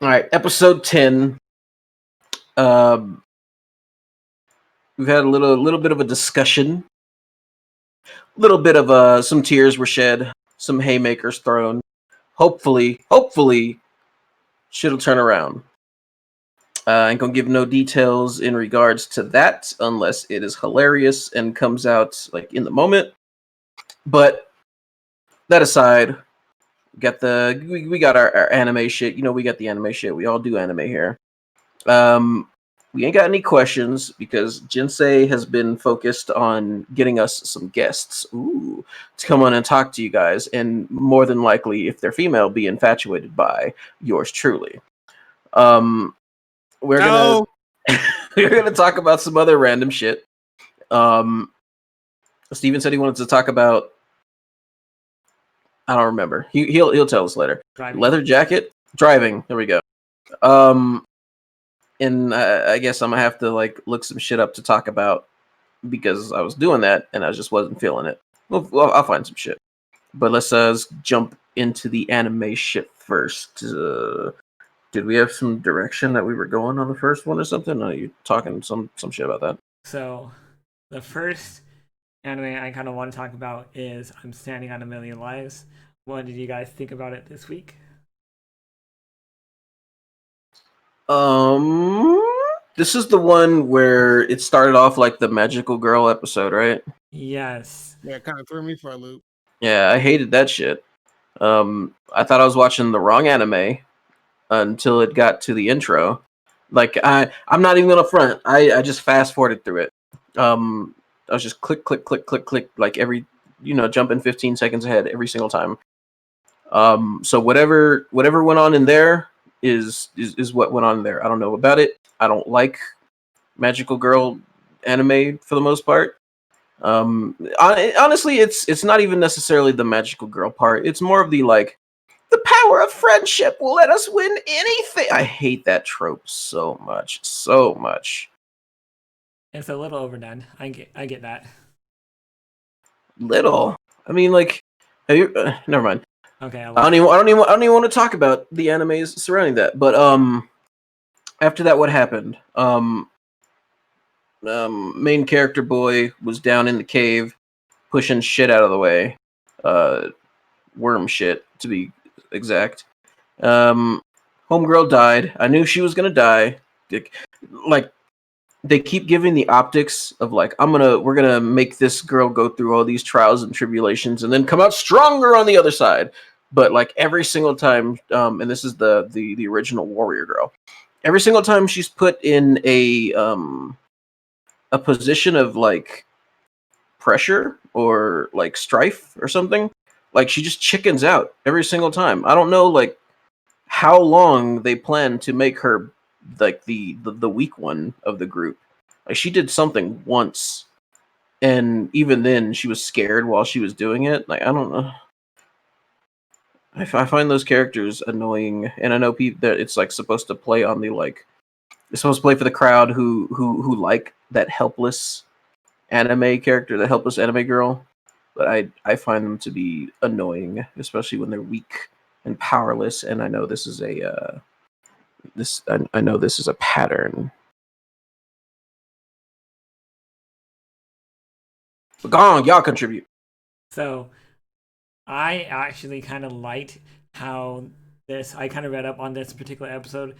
All right, episode 10. Um, we've had a little bit of a discussion. A little bit of some tears were shed, some haymakers thrown. Hopefully, shit'll turn around. I ain't gonna give no details in regards to that unless it is hilarious and comes out like in the moment. But that aside, we got our anime shit. You know, we got the anime shit. We all do anime here. We ain't got any questions because Jinsei has been focused on getting us some guests, to come on and talk to you guys, and more than likely, if they're female, be infatuated by yours truly. Um, we're No. we're gonna talk about some other random shit. Steven said he wanted to talk about. I don't remember. He'll tell us later. Driving. Leather jacket, driving. There we go. And I guess I'm gonna have to like look some shit up to talk about because I was doing that and I just wasn't feeling it. Well, I'll find some shit. But let's jump into the anime shit first. Did we have some direction that we were going on the first one or something? Are you talking some shit about that? So, the first anime I kind of want to talk about is I'm Standing on a Million Lives. What did you guys think about it this week? This is the one where it started off like the magical girl episode, right? Yes. Yeah, it kind of threw me for a loop. Yeah, I hated that shit. I thought I was watching the wrong anime until it got to the intro. Like I'm not even gonna front. I just fast forwarded through it. I was just click, like every jumping 15 seconds ahead every single time. So whatever went on in there is what went on there. I don't know about it. I don't like magical girl anime for the most part. Honestly, it's not even necessarily the magical girl part. It's more of the like the power of friendship will let us win anything. I hate that trope so much. It's a little overdone. I get that. Little. I mean, like, have you? Never mind. Okay. I don't even want to talk about the animes surrounding that. But after that, what happened? Main character boy was down in the cave, pushing shit out of the way. Worm shit to be exact. Homegirl died. I knew she was gonna die. Like they keep giving the optics of like we're gonna make this girl go through all these trials and tribulations and then come out stronger on the other side. But like every single time, and this is the original warrior girl. Every single time she's put in a position of like pressure or like strife or something, like she just chickens out every single time. I don't know like how long they plan to make her like the weak one of the group. Like she did something once, and even then she was scared while she was doing it. Like I don't know. I find those characters annoying, and I know people that it's like supposed to play on the like it's supposed to play for the crowd who like that helpless anime character, the helpless anime girl. But I find them to be annoying, especially when they're weak and powerless. And I know this is a I know this is a pattern. But go on, y'all contribute. So, I actually kind of liked how I kind of read up on this particular episode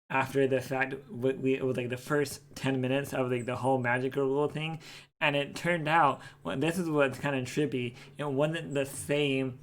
after the fact it was like the first 10 minutes of like the whole magical rule thing, and it turned out this is what's kind of trippy. It wasn't the same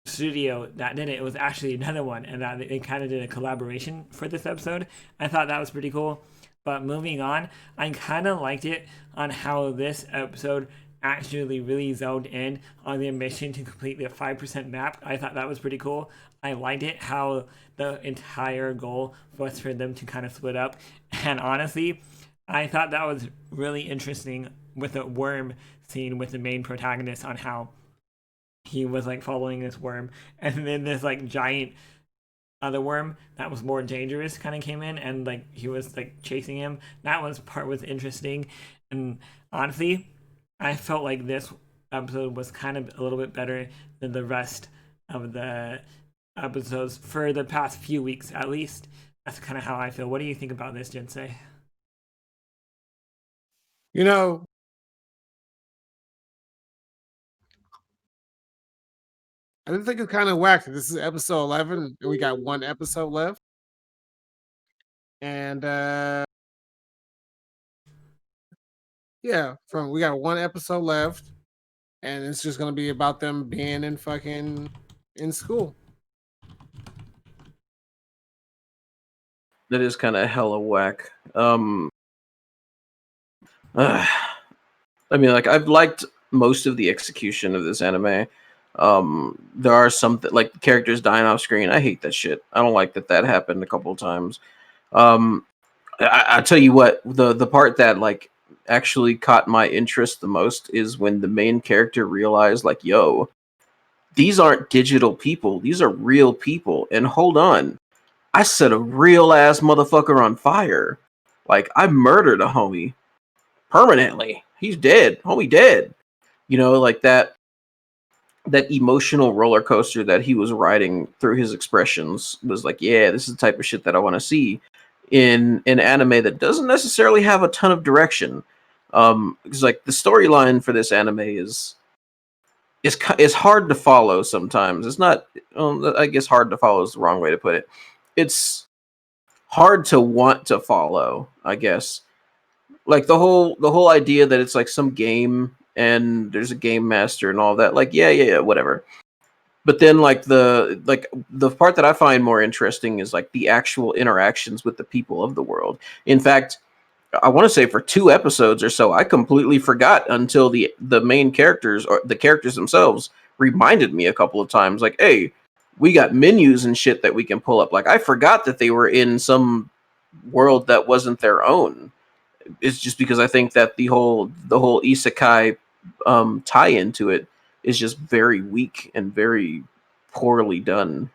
studio that did it. It was actually another one, and that they kind of did a collaboration for this episode. I thought that was pretty cool. But moving on, I kind of liked it on how this episode actually really zoned in on the mission to complete the 5% map. I thought that was pretty cool. I liked it how the entire goal was for them to kind of split up. And honestly, I thought that was really interesting with the worm scene with the main protagonist on how he was like following this worm, and then this like giant other worm that was more dangerous kind of came in and like he was like chasing him. That was interesting. And honestly, I felt like this episode was kind of a little bit better than the rest of the episodes for the past few weeks, at least. That's kind of how I feel. What do you think about this, Jinsei? You know, I didn't think it's kind of whack. This is episode 11, and we got one episode left. And yeah, we got one episode left, and it's just gonna be about them being in school. That is kind of hella whack. I mean, like, I've liked most of the execution of this anime. There are some like the characters dying off screen. I hate that shit. I don't like that happened a couple of times. I tell you what, the part that like actually caught my interest the most is when the main character realized, like, yo, these aren't digital people. These are real people. And hold on, I set a real ass motherfucker on fire. Like, I murdered a homie permanently. He's dead. Homie dead. You know, like that emotional roller coaster that he was riding through his expressions was like, yeah, this is the type of shit that I want to see in an anime that doesn't necessarily have a ton of direction. Because like the storyline for this anime is hard to follow sometimes. It's not, I guess hard to follow is the wrong way to put it. It's hard to want to follow, I guess. Like the whole idea that it's like some game and there's a game master and all that. Like, yeah, whatever. But then like the part that I find more interesting is like the actual interactions with the people of the world. In fact, I want to say for 2 episodes or so, I completely forgot until the main characters or the characters themselves reminded me a couple of times, like, hey, we got menus and shit that we can pull up. Like, I forgot that they were in some world that wasn't their own. It's just because I think that the whole isekai tie into it is just very weak and very poorly done.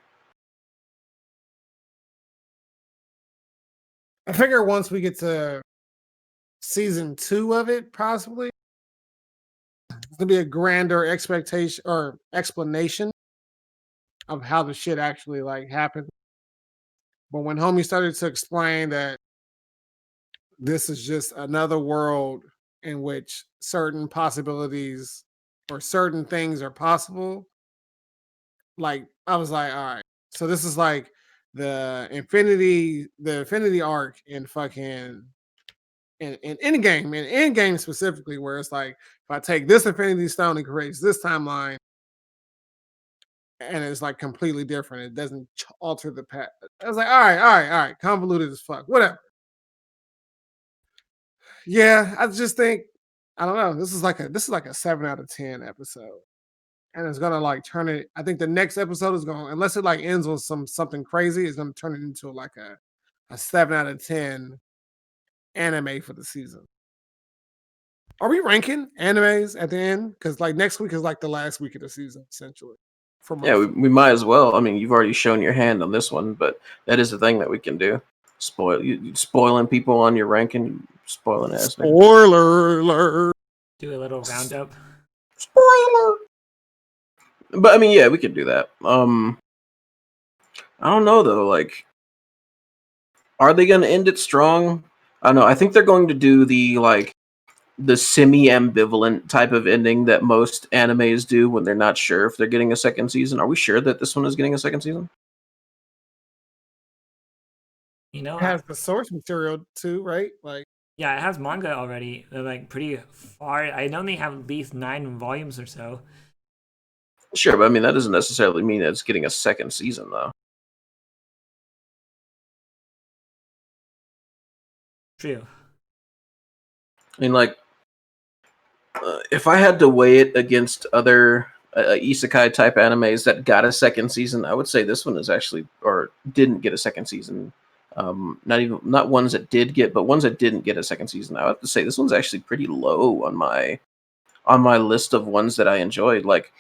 I figure once we get to season 2 of it, possibly, it's gonna be a grander expectation or explanation of how the shit actually like happened. But when homie started to explain that this is just another world in which certain possibilities or certain things are possible, like I was like, all right, so this is like the infinity arc in fucking in Endgame specifically, where it's like if I take this Infinity Stone and creates this timeline, and it's like completely different, it doesn't alter the path. I was like, all right, convoluted as fuck, whatever. Yeah, I just think I don't know. This is like a 7 out of 10 episode, and it's gonna like turn it. I think the next episode is going, unless it like ends with something crazy, it's gonna turn it into like a 7 out of 10 anime for the season. Are we ranking animes at the end? Because like next week is like the last week of the season, essentially. For most Yeah, we might as well. I mean, you've already shown your hand on this one, but that is the thing that we can do. You spoiling people on your ranking, spoiling ass nigga. Spoiler alert. Do a little roundup. Spoiler. But I mean, yeah, we could do that. I don't know though. Like, are they gonna end it strong? I don't know. I think they're going to do the semi-ambivalent type of ending that most animes do when they're not sure if they're getting a second season. Are we sure that this one is getting a second season? You know, It has the source material too, right? Like, yeah, it has manga already. They're like pretty far. I know they have at least 9 volumes or so. Sure, but I mean that doesn't necessarily mean that it's getting a second season, though. True. I mean, like, if I had to weigh it against other isekai type animes that got a second season, I would say this one is actually, or didn't get a second season. Not ones that did get, but ones that didn't get a second season. I would have to say this one's actually pretty low on my list of ones that I enjoyed. Like,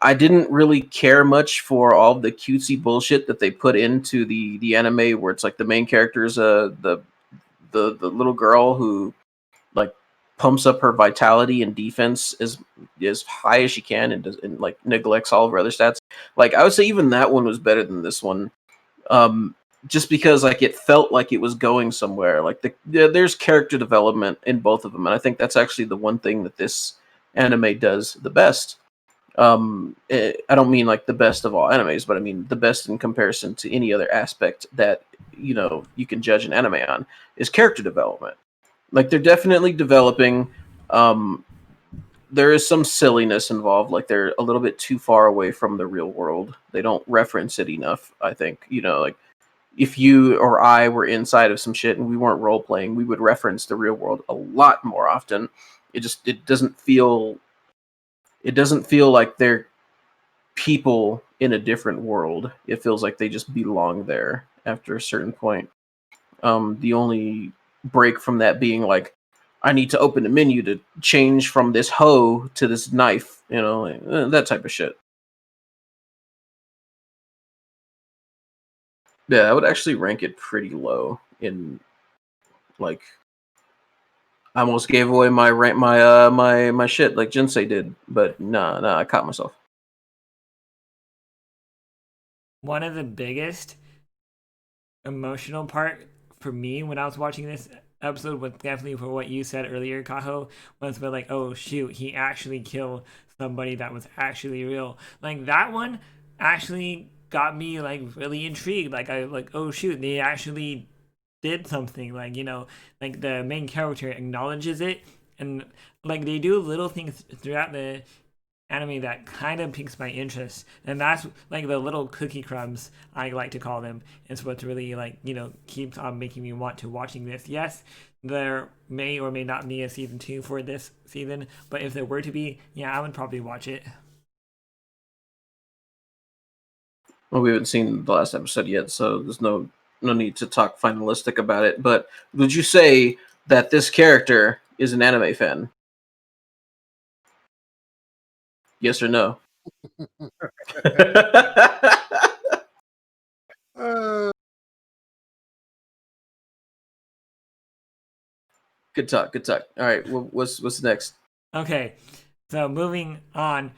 I didn't really care much for all the cutesy bullshit that they put into the anime, where it's like the main character is the little girl who like pumps up her vitality and defense as high as she can, and like neglects all of her other stats. Like I would say even that one was better than this one. Just because like it felt like it was going somewhere. Like there's character development in both of them, and I think that's actually the one thing that this anime does the best. I don't mean like the best of all animes, but I mean the best in comparison to any other aspect that you can judge an anime on is character development. Like they're definitely developing. There is some silliness involved. Like they're a little bit too far away from the real world. They don't reference it enough. I think like if you or I were inside of some shit and we weren't role playing, we would reference the real world a lot more often. It doesn't feel like they're people in a different world. It feels like they just belong there after a certain point. The only break from that being like, I need to open the menu to change from this hoe to this knife, like, that type of shit. Yeah, I would actually rank it pretty low in like. I almost gave away my rank, my shit like Jinsei did, but nah, I caught myself. One of the biggest emotional part for me when I was watching this episode was definitely for what you said earlier, Kaho, was about like, oh shoot, he actually killed somebody that was actually real. Like that one actually got me like really intrigued. Like I like, oh shoot, they actually did something. Like like the main character acknowledges it, and like they do little things throughout the anime that kind of piques my interest, and that's like the little cookie crumbs I like to call them. It's what really like keeps on making me want to watching this. Yes, there may or may not be a season 2 for this season, but if there were to be, yeah, I would probably watch it. Well, we haven't seen the last episode yet, so there's no need to talk finalistic about it. But would you say that this character is an anime fan? Yes or no? Good talk. All right, what's next? Okay, so moving on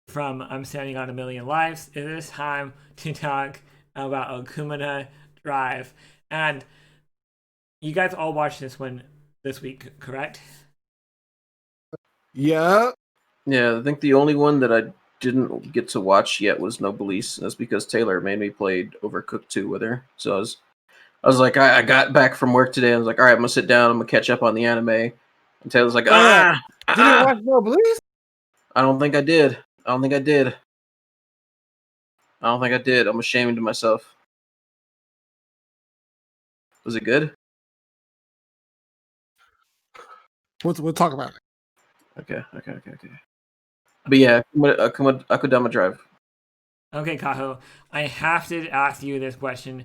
from I'm Standing on a Million Lives, it is time to talk about Akudama Drive. And you guys all watched this one this week, correct? Yeah. Yeah, I think the only one that I didn't get to watch yet was Noblesse. That's because Taylor made me play Overcooked 2 with her. So I was like, I got back from work today. I was like, all right, I'm gonna sit down. I'm gonna catch up on the anime. And Taylor's like, Did you watch Noblesse? I don't think I did. I'm ashamed of myself. Was it good? We'll talk about it. Okay. But yeah, Akudama Drive. Okay, Kaho, I have to ask you this question.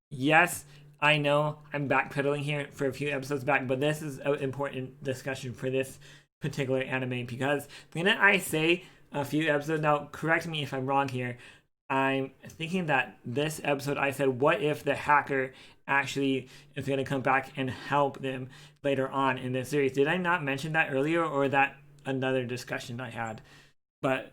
Yes, I know I'm backpedaling here for a few episodes back, but this is an important discussion for this particular anime because didn't I say a few episodes now? Correct me if I'm wrong here. I'm thinking that this episode I said, what if the hacker actually is going to come back and help them later on in this series? Did I not mention that earlier, or that another discussion I had? But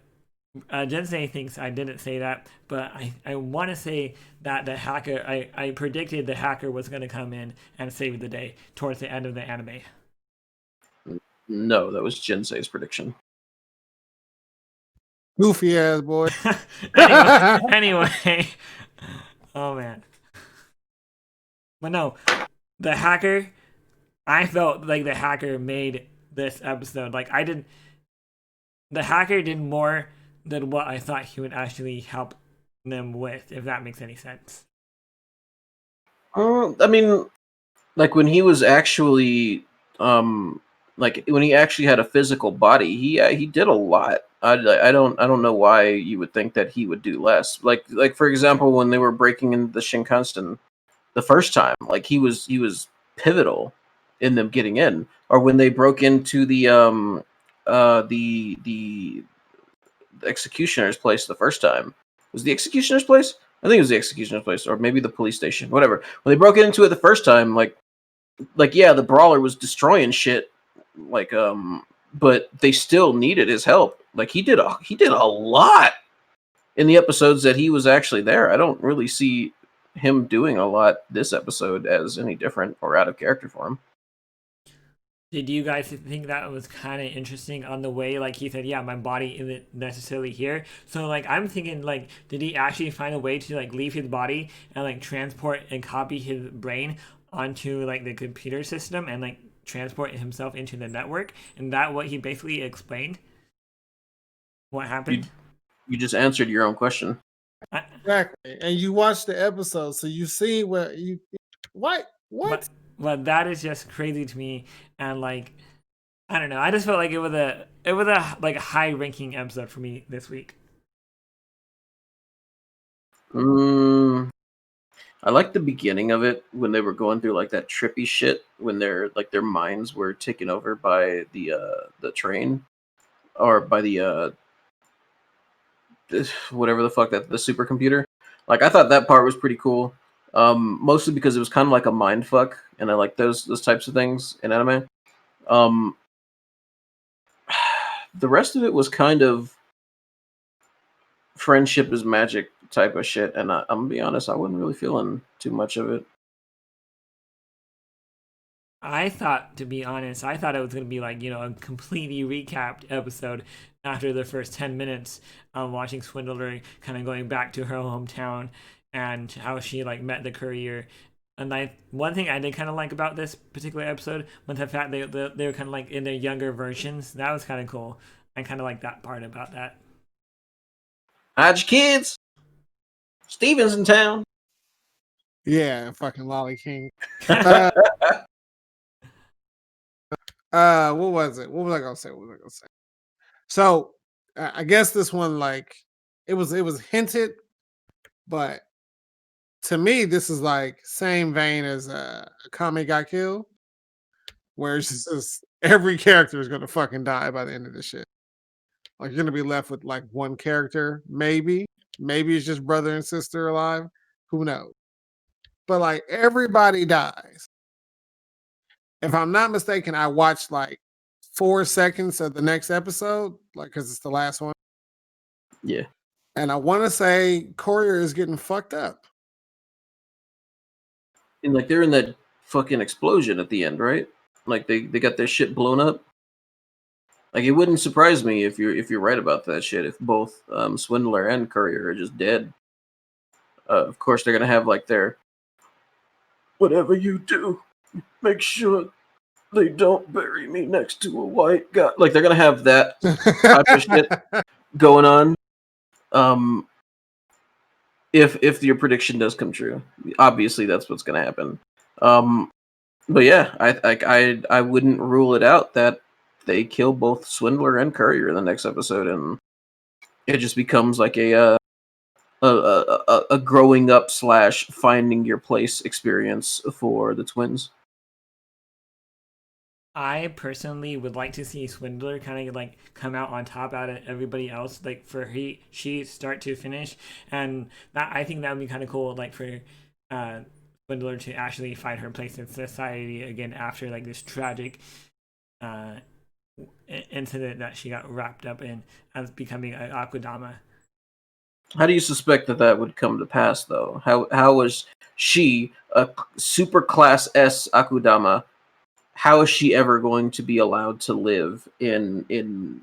Jinsei thinks I didn't say that, but I want to say that the hacker, I predicted the hacker was going to come in and save the day towards the end of the anime. No, that was Jinsei's prediction. Goofy ass boy. anyway, oh man. But no, the hacker, I felt like the hacker made this episode. Like the hacker did more than what I thought he would actually help them with, if that makes any sense. I mean, like when he was actually, like when he actually had a physical body, he did a lot. I don't know why you would think that he would do less. Like for example, when they were breaking into the Shinkansen the first time, like he was pivotal in them getting in, or when they broke into the executioner's place the first time. Was the executioner's place? I think it was the executioner's place, or maybe the police station, whatever. When they broke into it the first time, like yeah, the brawler was destroying shit, Like but they still needed his help. Like he did a lot in the episodes that he was actually there. I don't really see him doing a lot this episode as any different or out of character for him. Did you guys think that was kind of interesting on the way? Like he said, yeah, my body isn't necessarily here. So like I'm thinking, like, did he actually find a way to like leave his body and like transport and copy his brain onto like the computer system and like transport himself into the network? And that what he basically explained? What happened? You just answered your own question. Exactly. And you watch the episode, so you see what? But that is just crazy to me, and like I don't know. I just felt like it was a like high ranking episode for me this week. I like the beginning of it when they were going through like that trippy shit when their minds were taken over by the train or by the whatever the fuck that the supercomputer. Like I thought that part was pretty cool. Mostly because it was kind of like a mind fuck, and I like those types of things in anime. The rest of it was kind of friendship is magic type of shit, and I'm gonna be honest, I wasn't really feeling too much of it. I thought, to be honest, I thought it was going to be like, a completely recapped episode after the first 10 minutes of watching Swindler kind of going back to her hometown and how she like met the courier. And one thing I did kind of like about this particular episode was the fact they were kind of like in their younger versions. That was kind of cool. I kind of like that part about that. Hide your kids. Steven's in town. Yeah, fucking Lolly King. What was it? What was I gonna say? So I guess this one, like, it was hinted, but to me, this is like same vein as Kame Got Killed, where it's just every character is gonna fucking die by the end of this shit. Like you're gonna be left with like one character, maybe it's just brother and sister alive. Who knows? But like everybody dies. If I'm not mistaken, I watched like 4 seconds of the next episode, like because it's the last one. Yeah. And I want to say Courier is getting fucked up. And like they're in that fucking explosion at the end, right? Like they got their shit blown up. Like it wouldn't surprise me if you're right about that shit. If both Swindler and Courier are just dead. Of course, they're gonna have like their whatever you do, make sure they don't bury me next to a white guy. Like they're gonna have that type of shit going on. If your prediction does come true, obviously that's what's gonna happen. But yeah, I wouldn't rule it out that they kill both Swindler and Courier in the next episode, and it just becomes like a growing up / finding your place experience for the twins. I personally would like to see Swindler kind of like come out on top out of everybody else, like for she start to finish, and that I think that would be kind of cool, like for Swindler to actually find her place in society again after like this tragic incident that she got wrapped up in as becoming an Akudama. How do you suspect that would come to pass, though? How was she a super class S Akudama? How is she ever going to be allowed to live in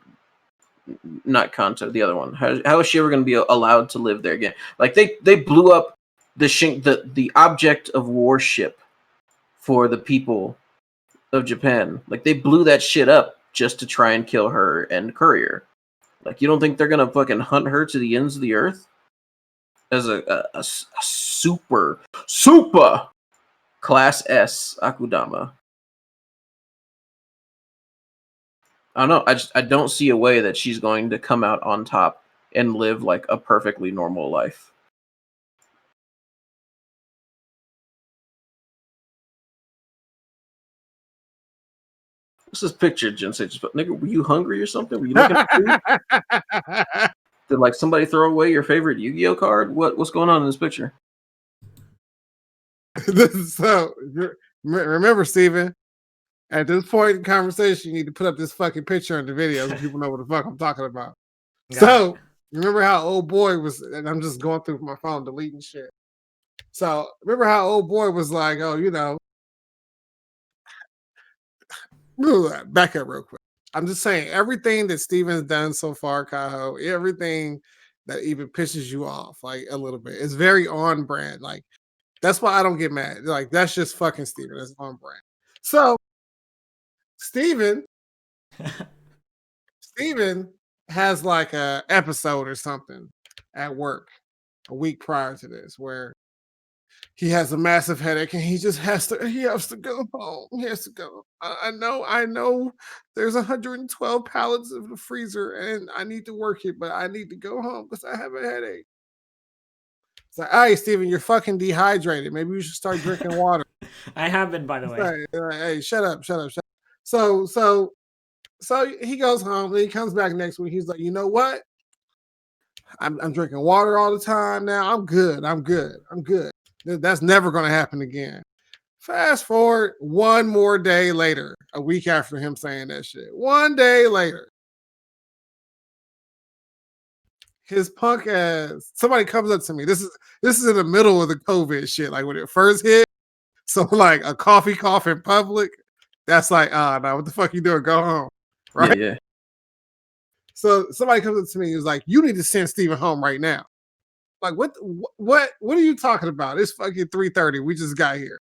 not Kanto, the other one? How is she ever going to be allowed to live there again? Like they blew up the object of worship for the people of Japan. Like they blew that shit up just to try and kill her and Courier. Like you don't think they're gonna fucking hunt her to the ends of the earth as a super class S Akudama? I don't know. I don't see a way that she's going to come out on top and live like a perfectly normal life. What's this picture, Jinsei? Just nigga, were you hungry or something? Were you looking at food? Did like somebody throw away your favorite Yu-Gi-Oh card? What's going on in this picture? So remember, Steven, At this point in the conversation, you need to put up this fucking picture in the video so people know what the fuck I'm talking about. So, remember how old boy was, and I'm just going through my phone, deleting shit. So, remember how old boy was like, oh, back up real quick. I'm just saying, everything that Steven's done so far, Kaho, everything that even pisses you off, like a little bit, it's very on brand. Like, that's why I don't get mad. Like, that's just fucking Steven. That's on brand. So, Steven has like a episode or something at work a week prior to this where he has a massive headache and he has to go home. He has to go. I know there's 112 pallets of the freezer and I need to work it, but I need to go home because I have a headache. It's like, hey, Steven, you're fucking dehydrated. Maybe you should start drinking water. I have been, by the way. Like, hey, shut up. So he goes home and he comes back next week. He's like, you know what? I'm drinking water all the time now. I'm good. That's never going to happen again. Fast forward one more day later, a week after him saying that shit. One day later, his punk ass, somebody comes up to me. This is in the middle of the COVID shit, like when it first hit. So like a cough in public, that's like, no, what the fuck you doing? Go home. Right? Yeah. So somebody comes up to me and is like, you need to send Steven home right now. Like, what are you talking about? It's fucking 3:30. We just got here.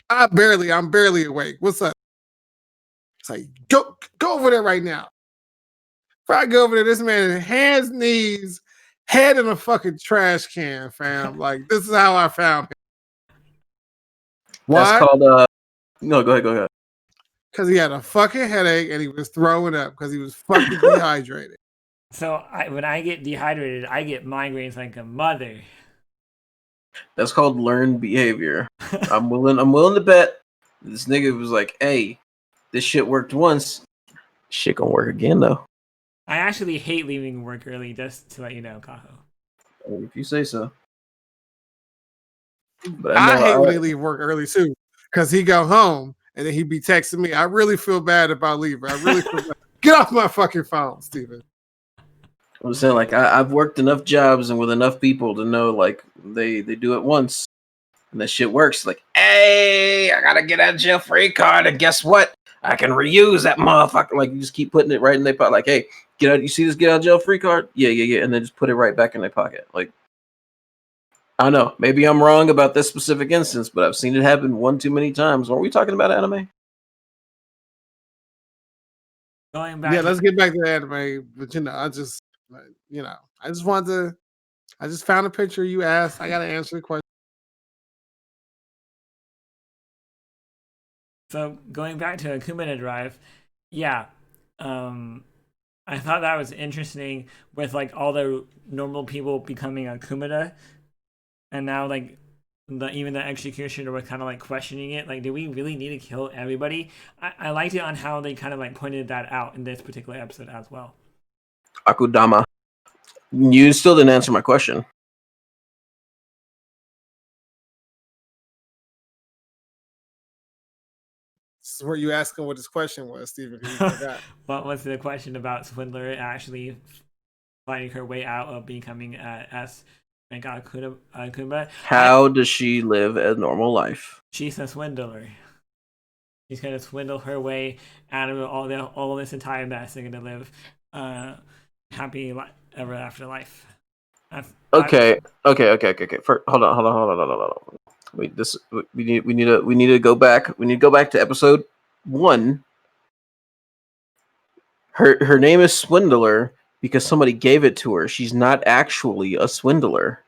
I'm barely awake. What's up? It's like, go over there right now. If I go over there, this man hands, knees, head in a fucking trash can, fam. Like, this is how I found him. Why? That's called no, go ahead. Because he had a fucking headache and he was throwing up because he was fucking dehydrated. So when I get dehydrated, I get migraines like a mother. That's called learned behavior. I'm willing to bet this nigga was like, hey, this shit worked once. Shit gonna work again though. I actually hate leaving work early, just to let you know, Kaho. If you say so. But I hate when they leave work early too, because he go home and then he be texting me. I really feel bad about leaving. I really feel bad. Get off my fucking phone, Steven. I'm saying, like, I've worked enough jobs and with enough people to know, like, they do it once and that shit works. Like, hey, I gotta get out of jail free card, and guess what? I can reuse that motherfucker. Like, you just keep putting it right in their pocket. Like, hey, get out. You see this get out of jail free card? Yeah, and then just put it right back in their pocket. Like, I don't know. Maybe I'm wrong about this specific instance, but I've seen it happen one too many times. Weren't we talking about anime? Going back. Yeah, let's get back to the anime. But I just found a picture you asked. I gotta answer the question. So going back to Akudama Drive, yeah, I thought that was interesting with like all the normal people becoming Akudama, and now like even the executioner was kind of like questioning it. Like, do we really need to kill everybody? I liked it on how they kind of like pointed that out in this particular episode as well. Akudama. You still didn't answer my question. This is where you asking what his question was, Steven. What was the question about Swindler actually finding her way out of becoming Akudama? How does she live a normal life? She's a swindler. She's gonna swindle her way out of all this entire mess. They're gonna live happy ever after life. Okay. Hold on. Wait, we need to go back. We need to go back to episode 1. Her name is Swindler because somebody gave it to her. She's not actually a swindler.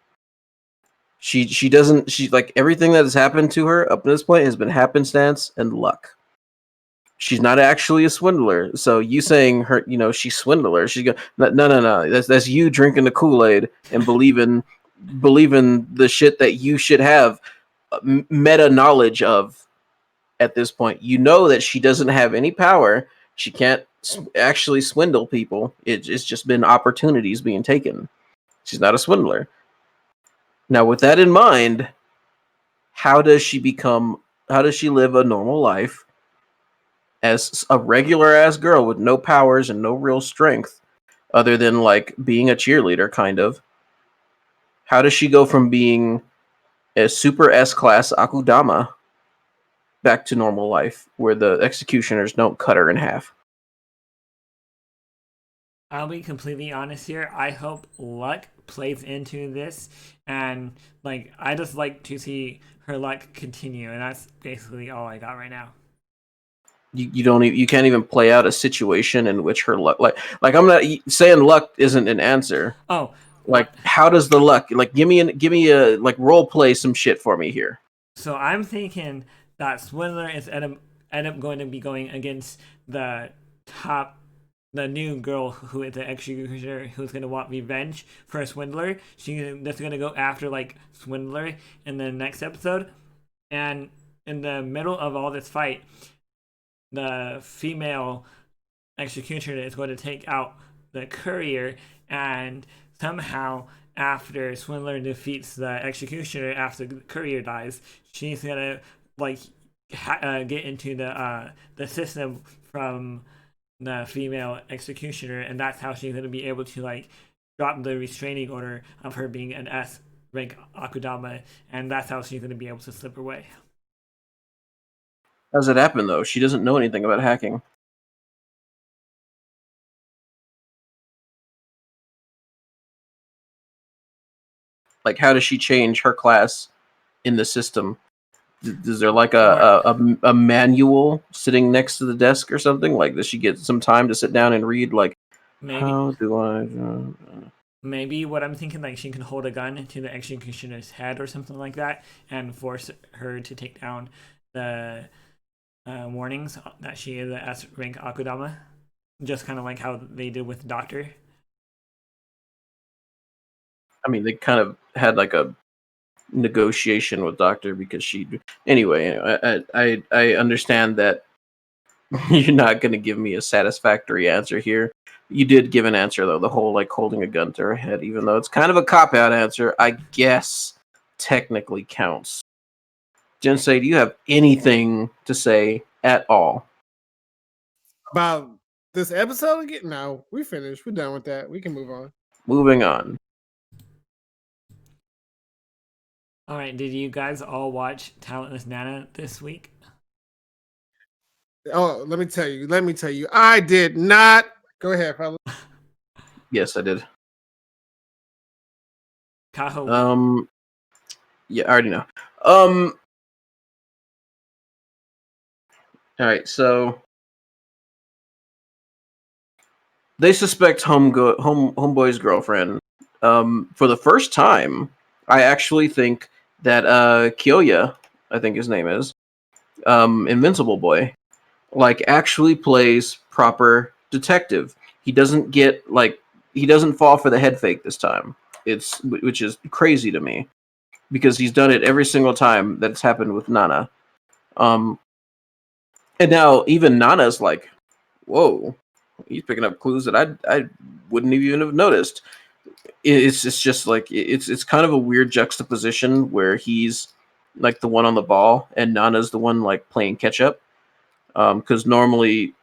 She doesn't. She like everything that has happened to her up to this point has been happenstance and luck. She's not actually a swindler. So you saying her, she's swindler. She's no. That's you drinking the Kool-Aid and believing the shit that you should have meta knowledge of at this point. You know that she doesn't have any power. She can't actually swindle people. It's just been opportunities being taken. She's not a swindler. Now, with that in mind, how does she live a normal life as a regular ass girl with no powers and no real strength other than like being a cheerleader kind of. How does she go from being a super S class Akudama back to normal life where the executioners don't cut her in half? I'll be completely honest here. I hope luck plays into this, and like I just like to see her luck continue, and that's basically all I got right now. You don't even, you can't even play out a situation in which her luck, like I'm not saying luck isn't an answer. Oh, Like how does the luck, like give me a like role play some shit for me here. so I'm thinking that Swindler is end up going to be going against the top, the new girl who is the executioner who's going to want revenge for Swindler. She's just going to go after like Swindler in the next episode, and in the middle of all this fight, the female executioner is going to take out the courier, and somehow after Swindler defeats the executioner after the courier dies, she's gonna like get into the system from the female executioner, and that's how she's gonna be able to like drop the restraining order of her being an S rank Akudama, and that's how she's gonna be able to slip away. How does it happen though? She doesn't know anything about hacking. Like, how does she change her class in the system? Is there like a manual sitting next to the desk or something? Like, does she get some time to sit down and read? Like, Maybe. how do I? Maybe what I'm thinking, like she can hold a gun to the executioner's head or something like that, and force her to take down the warnings that she is the S rank Akudama, just kind of like how they did with Doctor. I mean, they kind of had like a negotiation with Doctor because she. Anyway, I understand that you're not going to give me a satisfactory answer here. You did give an answer though, the whole like holding a gun to her head, even though it's kind of a cop out answer. I guess technically counts. Jinsei, do you have anything to say at all About this episode again? No, we finished. We're done with that. We can move on. Moving on. All right, did you guys all watch Talentless Nana this week? Oh, let me tell you. I did not. Go ahead, fella. Yes, I did. Kaho. Yeah, I already know. All right, so they suspect homeboy's girlfriend. For the first time, I actually think that Kyoya, I think his name is, Invincible Boy, like actually plays proper detective. He doesn't get like he doesn't fall for the head fake this time. Which is crazy to me because he's done it every single time that's happened with Nana. And now even Nana's like, whoa, he's picking up clues that I wouldn't even have noticed. It's just like it's kind of a weird juxtaposition where he's like the one on the ball and Nana's the one like playing catch up. Because normally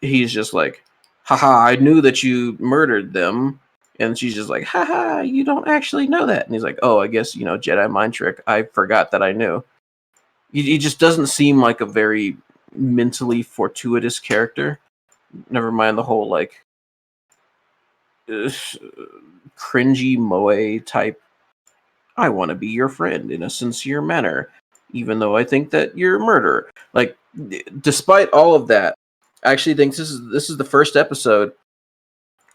he's just like, haha, I knew that you murdered them. And she's just like, haha, you don't actually know that. And he's like, oh, I guess, Jedi mind trick. I forgot that I knew. He just doesn't seem like a very mentally fortuitous character. Never mind the whole, like, cringy moe type, I want to be your friend in a sincere manner, even though I think that you're a murderer. Like, despite all of that, I actually think this is the first episode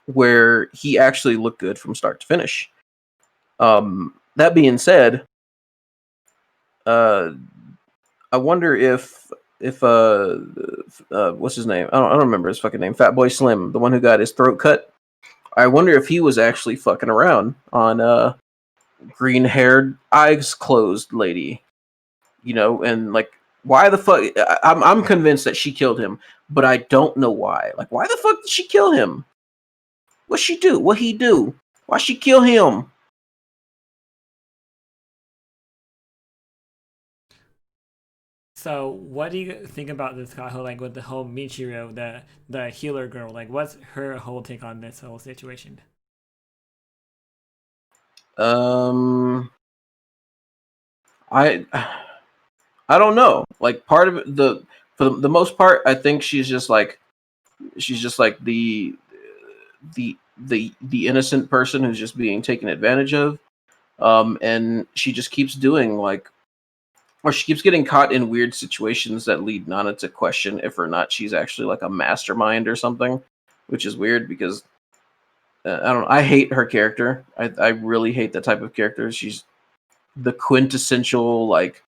where he actually looked good from start to finish. That being said, I wonder if what's his name? I don't remember his fucking name. Fat Boy Slim, the one who got his throat cut. I wonder if he was actually fucking around on green-haired, eyes closed lady. And like, why the fuck? I'm convinced that she killed him, but I don't know why. Like, why the fuck did she kill him? What'd she do? What he do? Why she kill him? So, what do you think about this, Kaho? Like with the whole Michiro, the healer girl. Like, what's her whole take on this whole situation? I I don't know. Like part of it, for the most part, I think she's just like the innocent person who's just being taken advantage of. And she just keeps doing like, or she keeps getting caught in weird situations that lead Nana to question if or not she's actually like a mastermind or something, which is weird because I don't. I hate her character. I really hate that type of character. She's the quintessential like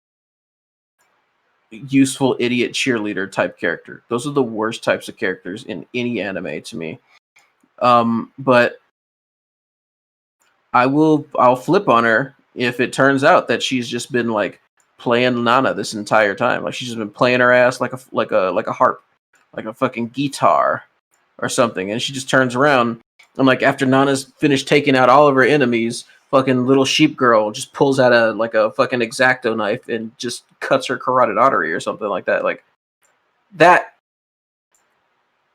useful idiot cheerleader type character. Those are the worst types of characters in any anime to me. But I'll flip on her if it turns out that she's just been like playing Nana this entire time. Like she's just been playing her ass like a harp, like a fucking guitar or something. And she just turns around and like after Nana's finished taking out all of her enemies, fucking little sheep girl just pulls out a fucking X-Acto knife and just cuts her carotid artery or something like that. That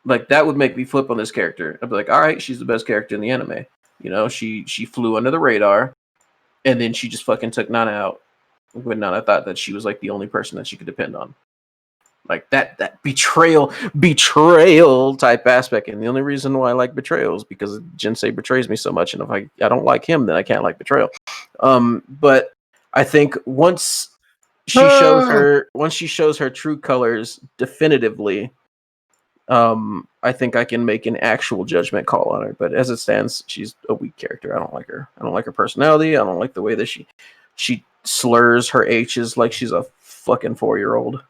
that would make me flip on this character. I'd be like, all right, she's the best character in the anime. You know, she flew under the radar, and then she just fucking took Nana out when Nana thought that she was like the only person that she could depend on. Like that betrayal type aspect. And the only reason why I like betrayal is because Jinsei betrays me so much, and if I don't like him, then I can't like betrayal. But I think once she shows her true colors definitively, I think I can make an actual judgment call on her. But as it stands, she's a weak character. I don't like her. I don't like her personality. I don't like the way that she slurs her H's like she's a fucking 4-year-old.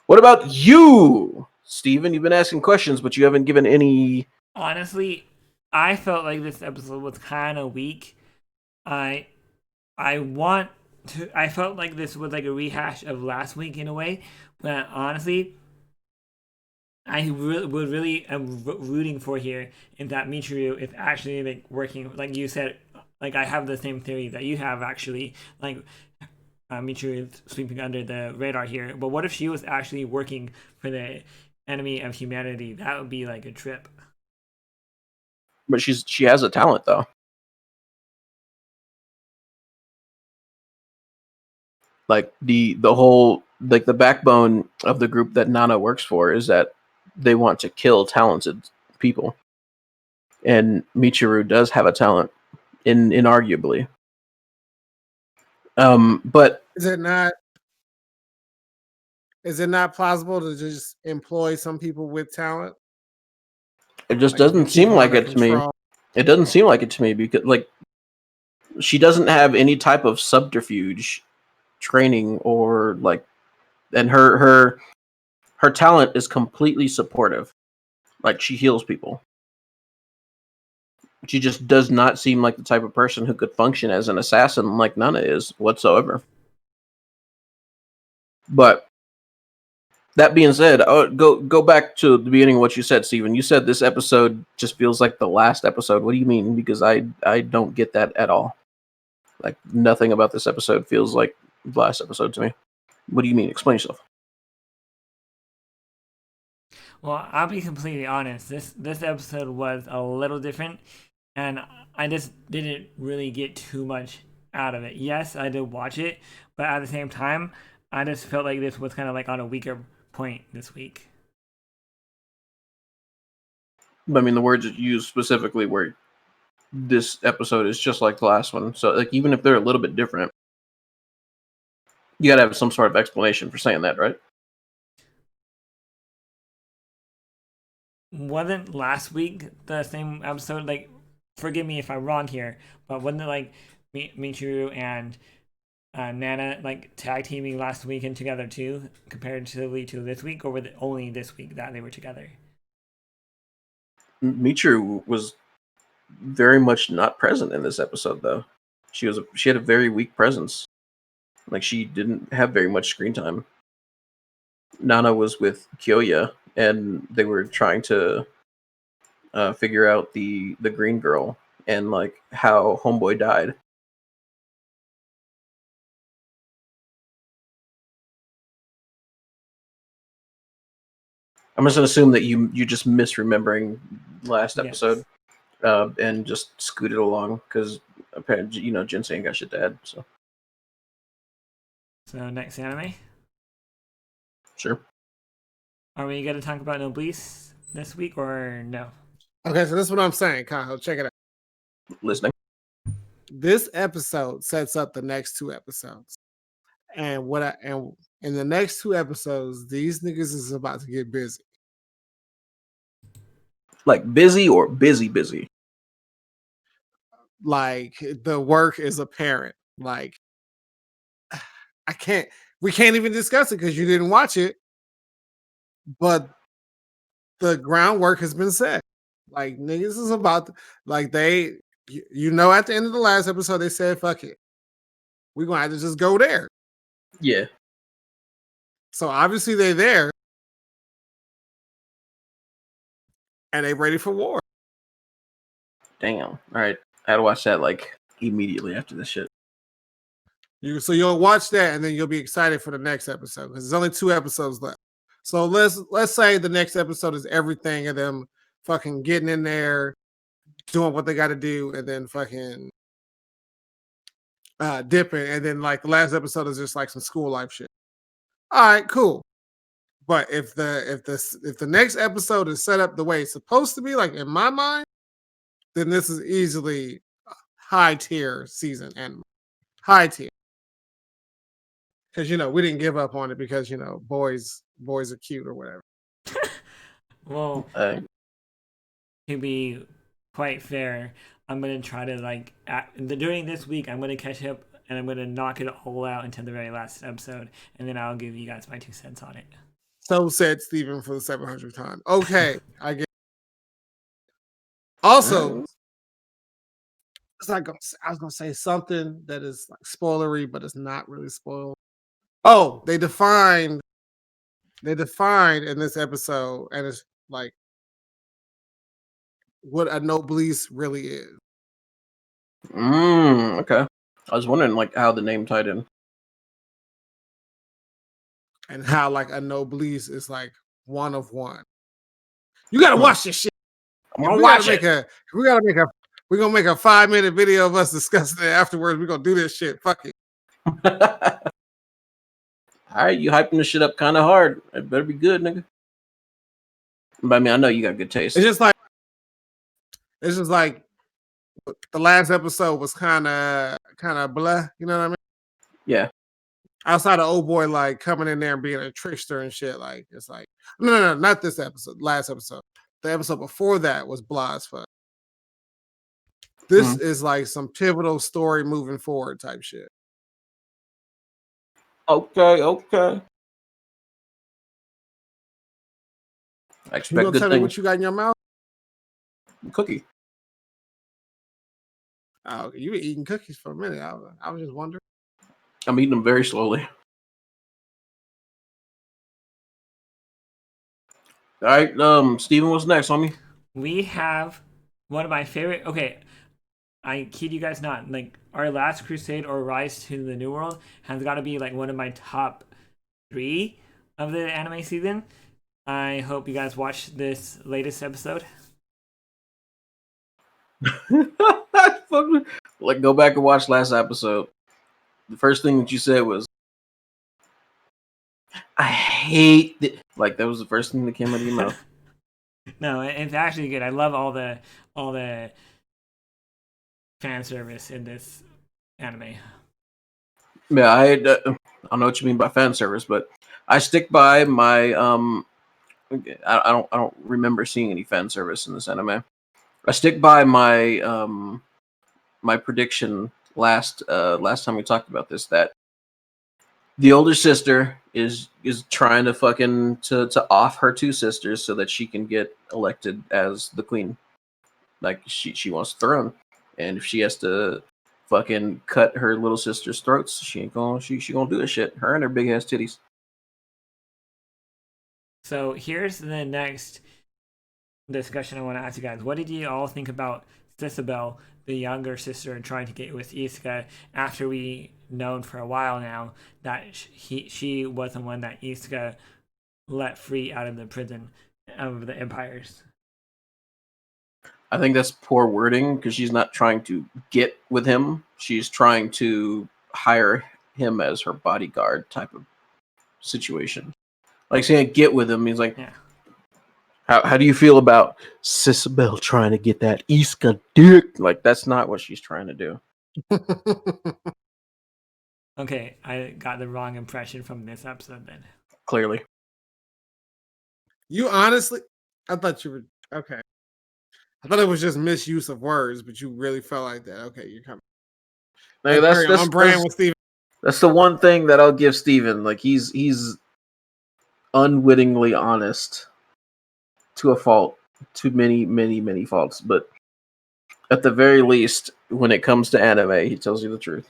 What about you, Steven? You've been asking questions, but you haven't given any. Honestly, I felt like this episode was kind of weak. I I want to. I felt like this was like a rehash of last week in a way, but honestly, would really am rooting for here in that Michiru is actually like working. Like you said, like I have the same theory that you have actually. Like Michiru is sweeping under the radar here, but what if she was actually working for the enemy of humanity? That would be like a trip. But she has a talent though. Like the whole like the backbone of the group that Nana works for is that they want to kill talented people, and Michiru does have a talent, inarguably. But Is it not? Is it not plausible to just employ some people with talent? it just Like doesn't keep seem them like under it to me. control. It doesn't seem like it to me because like she doesn't have any type of subterfuge training or like, and her talent is completely supportive. Like she heals people. She just does not seem like the type of person who could function as an assassin like Nana is whatsoever. But that being said, go back to the beginning of what you said, Steven. You said this episode just feels like the last episode. What do you mean? Because I don't get that at all. Like nothing about this episode feels like the last episode to me. What do you mean? Explain yourself. Well, I'll be completely honest. This episode was a little different, and I just didn't really get too much out of it. Yes, I did watch it, but at the same time, I just felt like this was kind of like on a weaker point this week. I mean, the words that you used specifically were this episode is just like the last one. So like even if they're a little bit different, you gotta have some sort of explanation for saying that, right? Wasn't last week the same episode? Like, forgive me if I'm wrong here, but wasn't it like Michiru and Nana like tag teaming last weekend together too, comparatively to this week, or was it only this week that they were together? Michiru was very much not present in this episode, though. She had a very weak presence. Like she didn't have very much screen time. Nana was with Kyoya, and they were trying to figure out the green girl and like how Homeboy died. I'm just gonna assume that you just misremembering last Yes. episode, and just scooted along because apparently Jinsei ain't got shit to add. So next anime. Sure. Are we going to talk about Noblesse this week or no? Okay, so this is what I'm saying, Kaho. Check it out. Listening. This episode sets up the next 2 episodes. And in the next 2 episodes, these niggas is about to get busy. Like busy or busy? Like the work is apparent. Like we can't even discuss it because you didn't watch it. But the groundwork has been set. Like niggas is about to, like at the end of the last episode they said fuck it. We're gonna have to just go there. Yeah. So obviously they're there. And they ready for war. Damn. All right. I had to watch that like immediately after this shit. So you'll watch that and then you'll be excited for the next episode because there's only 2 episodes left. So let's say the next episode is everything of them fucking getting in there, doing what they got to do, and then fucking dipping, and then like the last episode is just like some school life shit. All right, cool. But if the next episode is set up the way it's supposed to be, like in my mind, then this is easily high tier season and high tier. Because we didn't give up on it because boys are cute or whatever. Well, to be quite fair, I'm gonna try to during this week I'm gonna catch up and I'm gonna knock it all out until the very last episode, and then I'll give you guys my 2 cents on it. So said Steven for the 700th time. Okay, I get. Also, I was gonna say something that is like spoilery, but it's not really spoiled. Oh, they defined in this episode, and it's like what a noblesse really is. Okay. I was wondering like how the name tied in. And how like a noblesse is like one of one. You gotta watch this shit. I'm gonna watch it. We're gonna make a 5-minute video of us discussing it afterwards. We're gonna do this shit. Fuck it. All right, you hyping this shit up kind of hard. It better be good, nigga. But I mean, I know you got good taste. It's just like the last episode was kind of blah. You know what I mean? Yeah. Outside of old boy like coming in there and being a trickster and shit, like it's like no, not this episode. Last episode, the episode before that was blah as fuck. This is like some pivotal story moving forward type shit. Okay. I expect You gonna good tell me things. what you got in your mouth? Cookie. Oh, okay. You been eating cookies for a minute. I was just wondering. I'm eating them very slowly. All right, Steven, what's next, homie? We have one of my favorite. Okay, I kid you guys not. Like our last Crusade or Rise to the New World has got to be like one of my top 3 of the anime season. I hope you guys watched this latest episode. Like, go back and watch last episode. The first thing that you said was, "I hate it." Like that was the first thing that came out of your mouth. No, it's actually good. I love all the fan service in this anime. Yeah, I don't know what you mean by fan service, but I stick by my I don't remember seeing any fan service in this anime. I stick by my my prediction last time we talked about this, that the older sister is trying to fucking to off her 2 sisters so that she can get elected as the queen. Like she wants the throne, and if she has to fucking cut her little sister's throats, she ain't gonna gonna do this shit. Her and her big ass titties. So here's the next discussion I want to ask you guys. What did you all think about Sisabel, the younger sister, trying to get with Isuka after we known for a while now that she was the one that Isuka let free out of the prison? of the empires. I think that's poor wording because she's not trying to get with him. She's trying to hire him as her bodyguard type of situation. Like saying get with him. He's like, Yeah. how do you feel about Sisabel trying to get that Iska dick? Like that's not what she's trying to do. Okay, I got the wrong impression from this episode then. Clearly. You honestly, I thought you were okay. I thought it was just misuse of words, but you really felt like that. Okay, you're coming. Like, That's very on brand with Steven. That's the one thing that I'll give Steven. Like he's unwittingly honest to a fault, to many faults, but at the very least, when it comes to anime, he tells you the truth.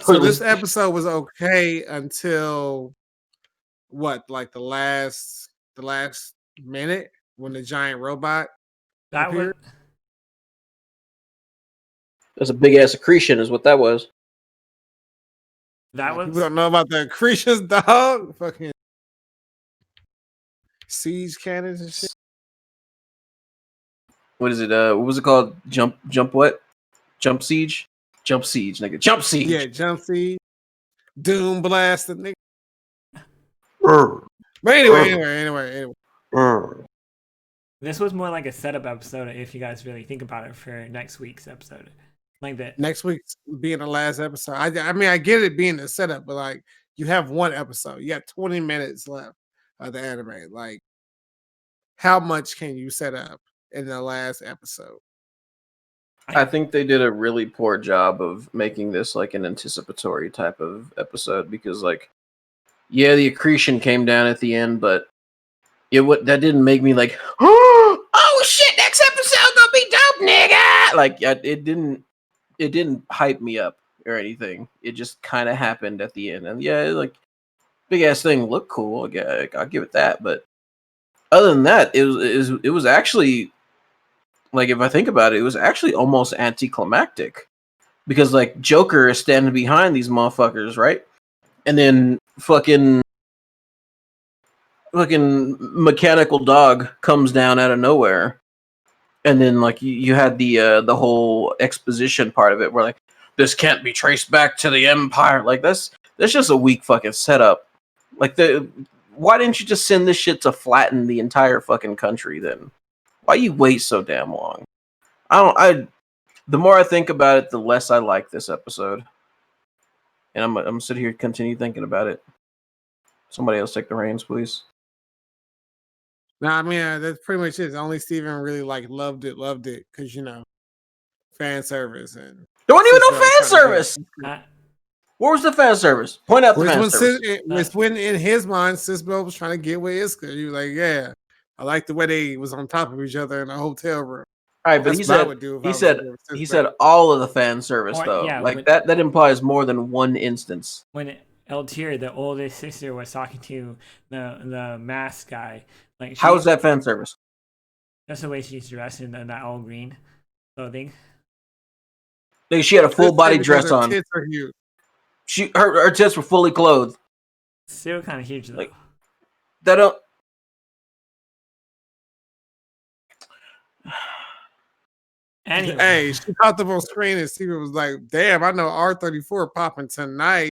So this episode was okay until what, like the last minute when the giant robot That appeared? was That's a big ass accretion, is what that was. that was People don't know about the accretions, dog. Fucking siege cannons and shit. What is it? What was it called? Jump what? Jump siege, nigga. Jump siege. Yeah, jump siege, doom blast, the nigga. Brr, But anyway. brr. this was more like a setup episode if you guys really think about it for next week's episode. Like that. Next week's being the last episode. I mean, I get it being the setup, but like you have one episode. You got 20 minutes left of the anime. Like, how much can you set up in the last episode? I think they did a really poor job of making this like an anticipatory type of episode because, like, yeah, the accretion came down at the end, but that didn't make me like, oh shit, next episode gonna be dope, nigga. Like, it didn't hype me up or anything. It just kind of happened at the end, and yeah, like big ass thing looked cool. I'll give it that, but other than that, it was actually, like, if I think about it, it was actually almost anticlimactic because like Joker is standing behind these motherfuckers, right? And then fucking mechanical dog comes down out of nowhere, and then like you had the whole exposition part of it where like this can't be traced back to the Empire. Like that's just a weak fucking setup. Like why didn't you just send this shit to flatten the entire fucking country then? Why you wait so damn long? The more I think about it, the less I like this episode. And I'm gonna sit here and continue thinking about it. Somebody else take the reins, please. No, I mean that's pretty much it. Only Steven really like loved it because fan service and There wasn't even no Sisbel fan trying to get- service. Where was the fan service? Point out the fan service. Was when in his mind, Sisbel was trying to get with Iska. He was like, "Yeah, I like the way they was on top of each other in a hotel room." All right, but That's what I would do if I was there with he Sisbel. said all of the fan service Or- though. yeah, like when- that implies more than one instance. When Eltier, the oldest sister, was talking to the mask guy, like How is that fan service? That's the way she's dressed in that all green clothing. Like, she had a full body Because dress her on. tits are huge. Her tits were fully clothed. Still kind of huge though. Like, that don't. Anyway, Hey, she popped up on screen and Steven was like, "Damn, I know R34 popping tonight."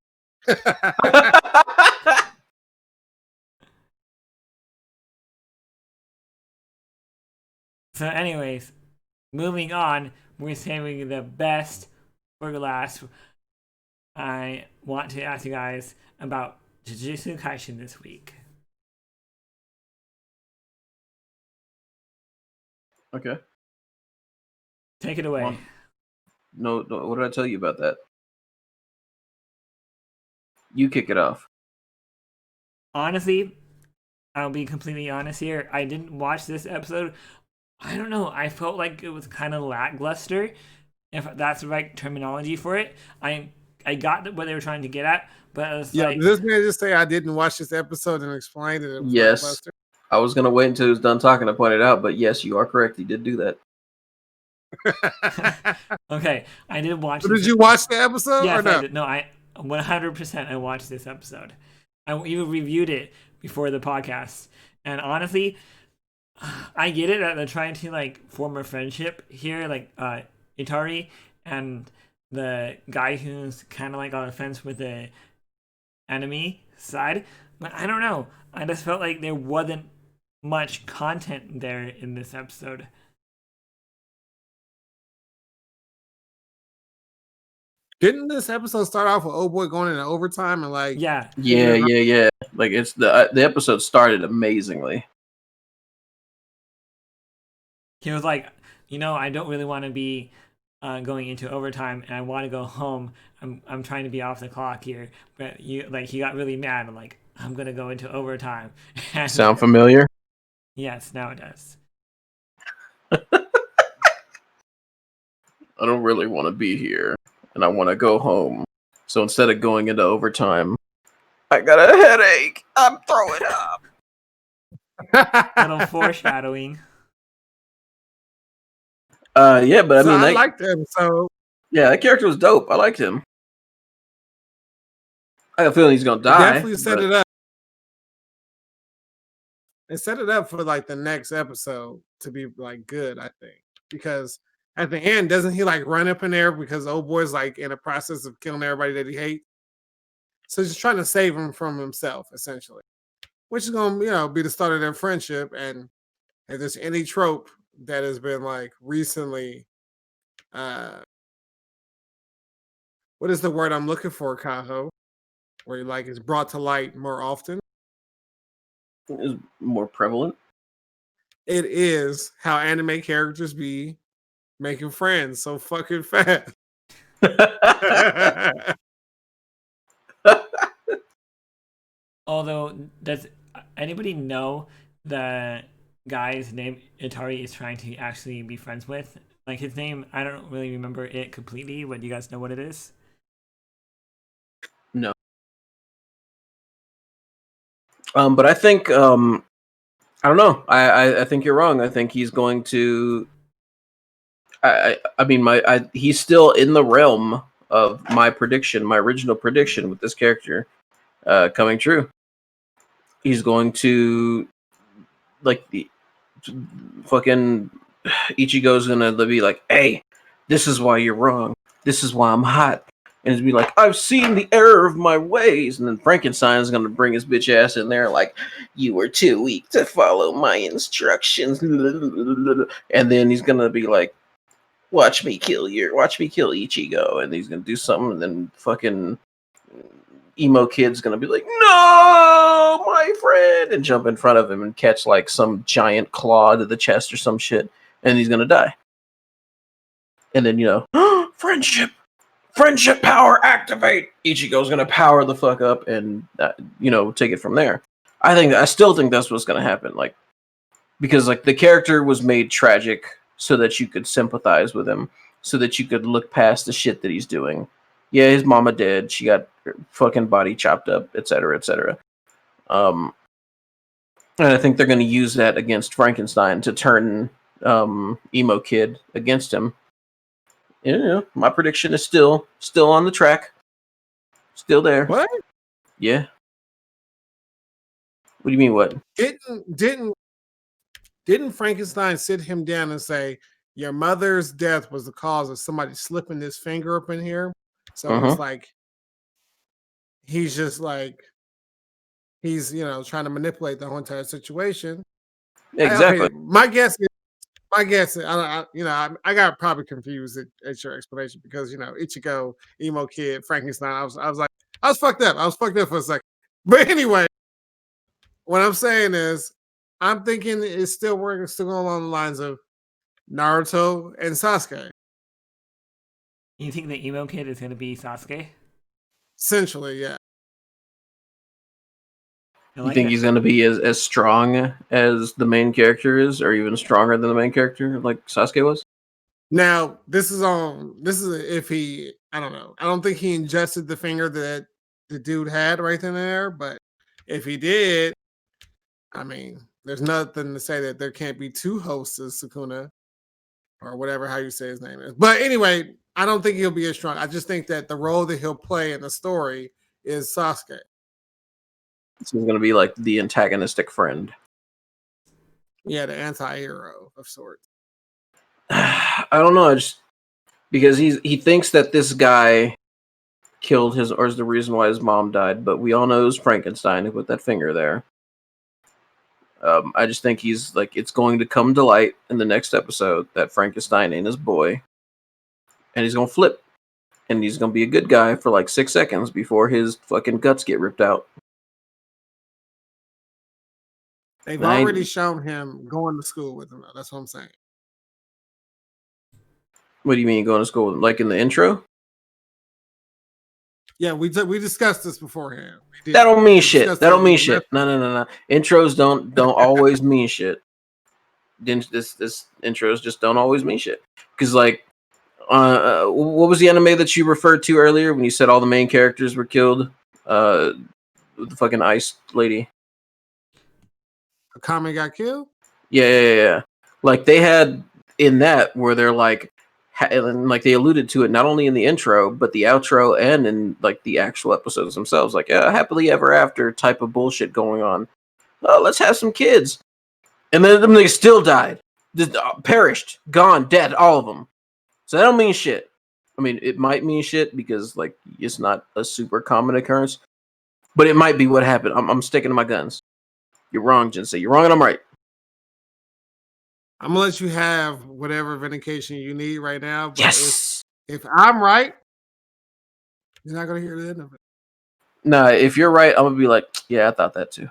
so anyways, moving on, we're saving the best for last. I want to ask you guys about Jujutsu Kaisen this week. Okay. Take it away. Well, no, what did I tell you about that? You kick it off. Honestly, I'll be completely honest here. I didn't watch this episode. I don't know. I felt like it was kind of lackluster, if that's the right terminology for it. I got what they were trying to get at, but it was like, Did this man just say I didn't watch this episode and explain that it was Yes. lackluster? I was gonna wait until he was done talking to point it out, but yes, you are correct. He did do that. okay, I did watch. Did you watch the episode Yes, or no? I did. No, I 100% I watched this episode. I even reviewed it before the podcast, and honestly, I get it that they're trying to like form a friendship here, like Itari and the guy who's kind of like on the fence with the enemy side. But I don't know. I just felt like there wasn't much content there in this episode. Didn't this episode start off with old boy going into overtime and like Yeah, Yeah. Like it's the episode started amazingly. he was like, I don't really want to be going into overtime, and I want to go home. I'm trying to be off the clock here, but he got really mad. I'm like, I'm gonna go into overtime. And Sound familiar? yes, now it does. I don't really want to be here, and I want to go home. So instead of going into overtime, I got a headache. I'm throwing up. Little foreshadowing. Yeah, but So I mean, I liked the episode. yeah, that character was dope. I liked him. I have a feeling he's gonna die. Definitely set it up. It set it up for like the next episode to be like good, I think. Because at the end, doesn't he like run up in there because old boy's like in the process of killing everybody that he hates? So he's trying to save him from himself, essentially. Which is gonna, be the start of their friendship. And if there's any trope that has been like recently what is the word I'm looking for, Kaho? Where like is brought to light more often. Is more prevalent. It is how anime characters be making friends so fucking fast. Although, does anybody know the guy's name Itari is trying to actually be friends with? Like his name, I don't really remember it completely. But do you guys know what it is? No. But I think I don't know. I think you're wrong. I think he's going to. I mean, he's still in the realm of my prediction, my original prediction with this character coming true. He's going to like the fucking Ichigo's gonna be like, "Hey, this is why you're wrong. This is why I'm hot." And he's be like, "I've seen the error of my ways." And then Frankenstein's gonna bring his bitch ass in there like, "You were too weak to follow my instructions." And then he's gonna be like, watch me kill Ichigo. And he's gonna do something, and then fucking emo kid's gonna be like, "No, my friend," and jump in front of him and catch like some giant claw to the chest or some shit, and he's gonna die. And then friendship power activate. Ichigo's gonna power the fuck up and take it from there. I still think that's what's gonna happen, like because like the character was made tragic so that you could sympathize with him, so that you could look past the shit that he's doing. Yeah, his mama dead. She got her fucking body chopped up, etc., etc. And I think they're going to use that against Frankenstein to turn emo kid against him. My prediction is still on the track, still there. What? Yeah. What do you mean? What? Didn't Frankenstein sit him down and say, "Your mother's death was the cause of somebody slipping his finger up in here"? So it's like he's just like he's trying to manipulate the whole entire situation. Exactly. My guess is I got probably confused at your explanation because Ichigo, emo kid, Frankenstein. I was fucked up. I was fucked up for a second. But anyway, what I'm saying is I'm thinking it's still working, still going along the lines of Naruto and Sasuke. You think the emo kid is going to be Sasuke? Essentially, yeah. You think he's going to be as strong as the main character is, or even stronger than the main character, like Sasuke was? Now, this is if he, I don't know. I don't think he ingested the finger that the dude had right then and there, but if he did, I mean, there's nothing to say that there can't be two hosts of Sukuna or whatever, how you say his name is. But anyway, I don't think he'll be as strong. I just think that the role that he'll play in the story is Sasuke. This is gonna be like the antagonistic friend. Yeah, the anti-hero of sorts. I don't know. Because he thinks that this guy killed his or is the reason why his mom died, but we all know it was Frankenstein who put that finger there. I just think he's like it's going to come to light in the next episode that Frankenstein ain't his boy, and he's gonna flip, and he's gonna be a good guy for like 6 seconds before his fucking guts get ripped out. They've And I ain't- already shown him going to school with him, though. That's what I'm saying. What do you mean going to school with him? Like in the intro? Yeah, we discussed this beforehand. We did. That don't mean We shit. discussed That it don't in mean the shit. message. No. Intros don't always mean shit. This intros just don't always mean shit. Because like, what was the anime that you referred to earlier when you said all the main characters were killed? The fucking ice lady. Akame got killed? Yeah. Like they had in that where they're like, and like they alluded to it not only in the intro but the outro and in like the actual episodes themselves, like a happily ever after type of bullshit going on. Oh, let's have some kids, and then them niggas still died, just perished, gone, dead, all of them. So that don't mean shit. I mean, it might mean shit because like it's not a super common occurrence, but it might be what happened. I'm sticking to my guns. You're wrong, Jinsei. You're wrong, and I'm right. I'm gonna let you have whatever vindication you need right now. But Yes. if I'm right, you're not gonna hear the end of it. Nah, if you're right, I'm gonna be like, yeah, I thought that too.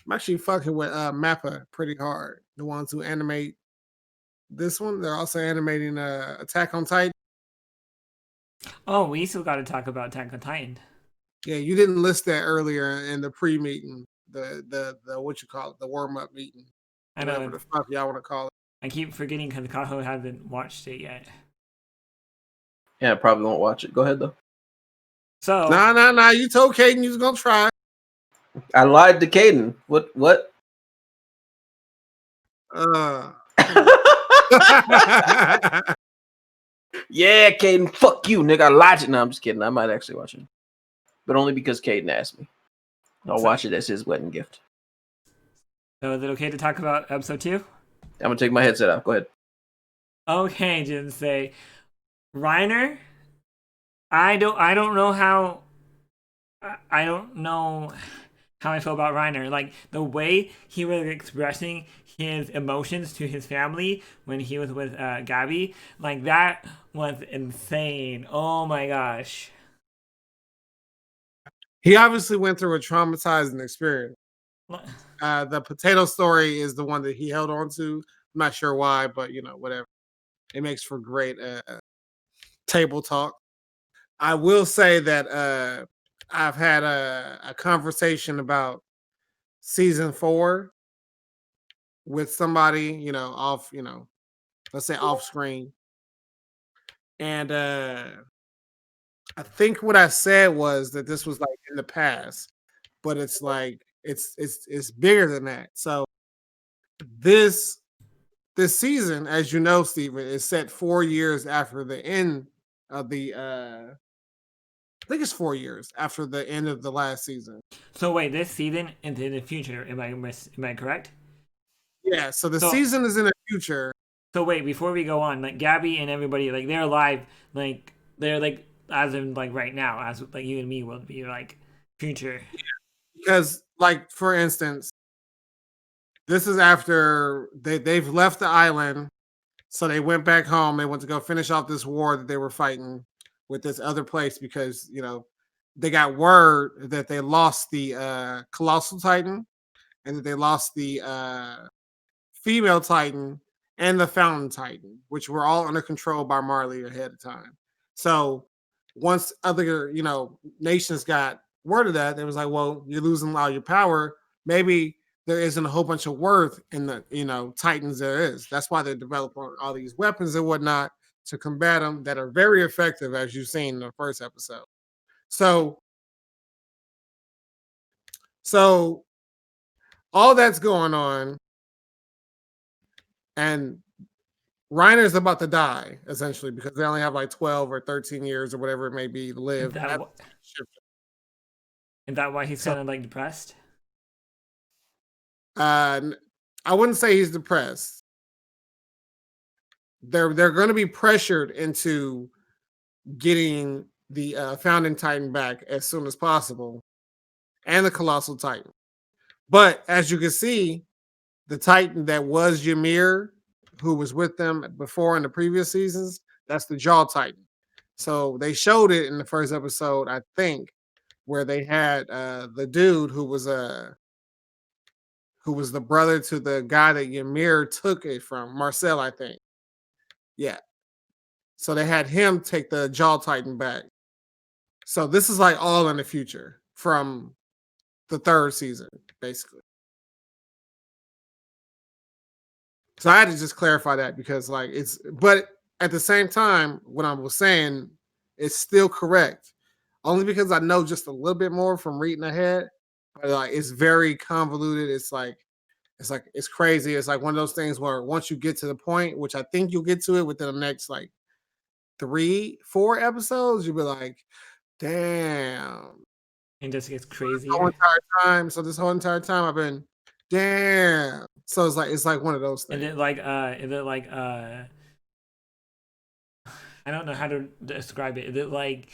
I'm actually fucking with Mappa pretty hard. The ones who animate this one, they're also animating Attack on Titan. Oh, we still got to talk about Attack on Titan. Yeah, you didn't list that earlier in the pre-meeting, the what you call it, the warm-up meeting, I whatever know. the fuck y'all want to call it. I keep forgetting because Kaho hasn't watched it yet. Yeah, I probably won't watch it. Go ahead though. So Nah. You told Caden you was gonna try. I lied to Caden. What? Yeah, Caden, fuck you, nigga. I lied to. No, I'm just kidding. I might actually watch it, but only because Caden asked me. I'll watch it as his wedding gift. So is it okay to talk about episode 2? I'm gonna take my headset off. Go ahead. Okay, Jinsei. Reiner, I don't know how I feel about Reiner. Like the way he was expressing his emotions to his family when he was with Gabby, like that was insane. Oh my gosh. He obviously went through a traumatizing experience. The potato story is the one that he held on to. I'm not sure why, but whatever. It makes for great table talk. I will say that I've had a conversation about season 4 with somebody, off, let's say off screen. And I think what I said was that this was like in the past, but it's like it's bigger than that. So this season, as you know, Steven, is set 4 years after the end of the I think it's 4 years after the end of the last season. So wait, this season is in the future. Am I correct? Yeah, so the season is in the future. So wait, before we go on, like Gabby and everybody, like they're alive, like they're like as in like right now, as like you and me will be like future. Because like for instance, this is after they've left the island, so they went back home. They went to go finish off this war that they were fighting with this other place because they got word that they lost the Colossal Titan and that they lost the Female Titan and the Fountain Titan, which were all under control by Marley ahead of time. So once other nations got word of that, they was like, well, you're losing all your power. Maybe there isn't a whole bunch of worth in the Titans there is. That's why they're developing all these weapons and whatnot to combat them that are very effective, as you've seen in the first episode. So all that's going on, and Reiner's about to die essentially because they only have like 12 or 13 years or whatever it may be to live. Is that why he's So- kind of like depressed? I wouldn't say he's depressed. They're going to be pressured into getting the founding Titan back as soon as possible, and the Colossal Titan. But as you can see, the Titan that was Ymir, who was with them before in the previous seasons, that's the Jaw Titan. So they showed it in the first episode, I think, where they had the dude who was the brother to the guy that Ymir took it from, Marcel, I think. Yeah. So they had him take the Jaw Titan back. So this is like all in the future from the third season, basically. So I had to just clarify that because like but at the same time, what I was saying is still correct. Only because I know just a little bit more from reading ahead. But like it's very convoluted. It's crazy. It's like one of those things where once you get to the point, which I think you'll get to it within the next like 3-4 episodes, you'll be like, damn. And just gets crazier. So this whole entire time I've been, damn. So it's like one of those things. Is it like I don't know how to describe it. Is it like